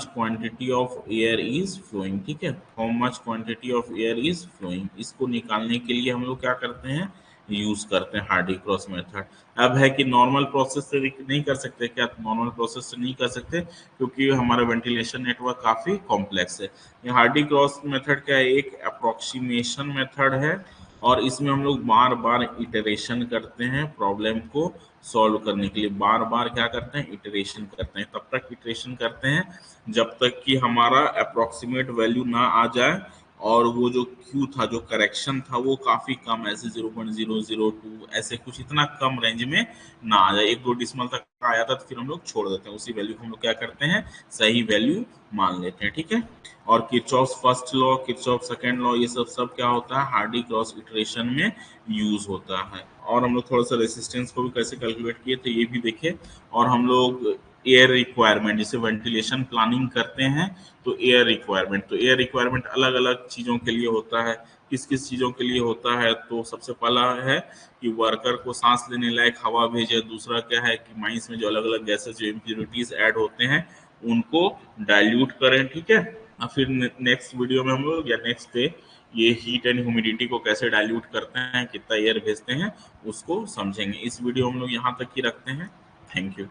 quantity of air is flowing, ठीक है, how much quantity of air is flowing, इसको निकालने के लिए हम लोग क्या करते हैं, यूज करते हैं हार्डी क्रॉस मेथड। अब है कि नॉर्मल प्रोसेस से नहीं कर सकते क्या, नॉर्मल प्रोसेस से नहीं कर सकते क्योंकि हमारा वेंटिलेशन नेटवर्क काफी कॉम्प्लेक्स है। ये हार्डी क्रॉस मेथड क्या है, एक अप्रोक्सीमेशन मेथड है और इसमें हम लोग बार बार इटरेशन करते हैं प्रॉब्लम को सॉल्व करने के लिए, बार बार क्या करते हैं, इटरेशन करते हैं। तब तक इटरेशन करते हैं जब तक कि हमारा अप्रोक्सीमेट वैल्यू ना आ जाए और वो जो क्यू था, जो करेक्शन था, वो काफी कम, ऐसे 0.002 ऐसे कुछ इतना कम रेंज में ना आ जाए। 1-2 डिसिमल तक आया था तो फिर हम लोग छोड़ देते हैं, उसी वैल्यू को हम लोग क्या करते हैं, सही वैल्यू मान लेते हैं, ठीक है। और Kirchhoff first law, Kirchhoff second law, ये सब क्या होता है, हार्डी क्रॉस इटरेशन में यूज होता है। और हम लोग थोड़ा सा रेसिस्टेंस को भी कैसे कैलकुलेट किए थे ये भी देखे। और हम लोग एयर रिक्वायरमेंट, जैसे वेंटिलेशन प्लानिंग करते हैं तो एयर रिक्वायरमेंट, तो एयर रिक्वायरमेंट अलग अलग चीज़ों के लिए होता है। किस किस चीज़ों के लिए होता है, तो सबसे पहला है कि वर्कर को सांस लेने लायक हवा भेजे। दूसरा क्या है कि माइंस में जो अलग अलग गैसेस, जो इम्प्योरिटीज ऐड होते हैं, उनको डाइल्यूट करें, ठीक है। और फिर नेक्स्ट वीडियो में हम लोग या नेक्स्ट डे ये हीट एंड ह्यूमिडिटी को कैसे डाइल्यूट करते हैं, कितना एयर भेजते हैं, उसको समझेंगे। इस वीडियो हम लोग यहाँ तक ही रखते हैं। Thank you.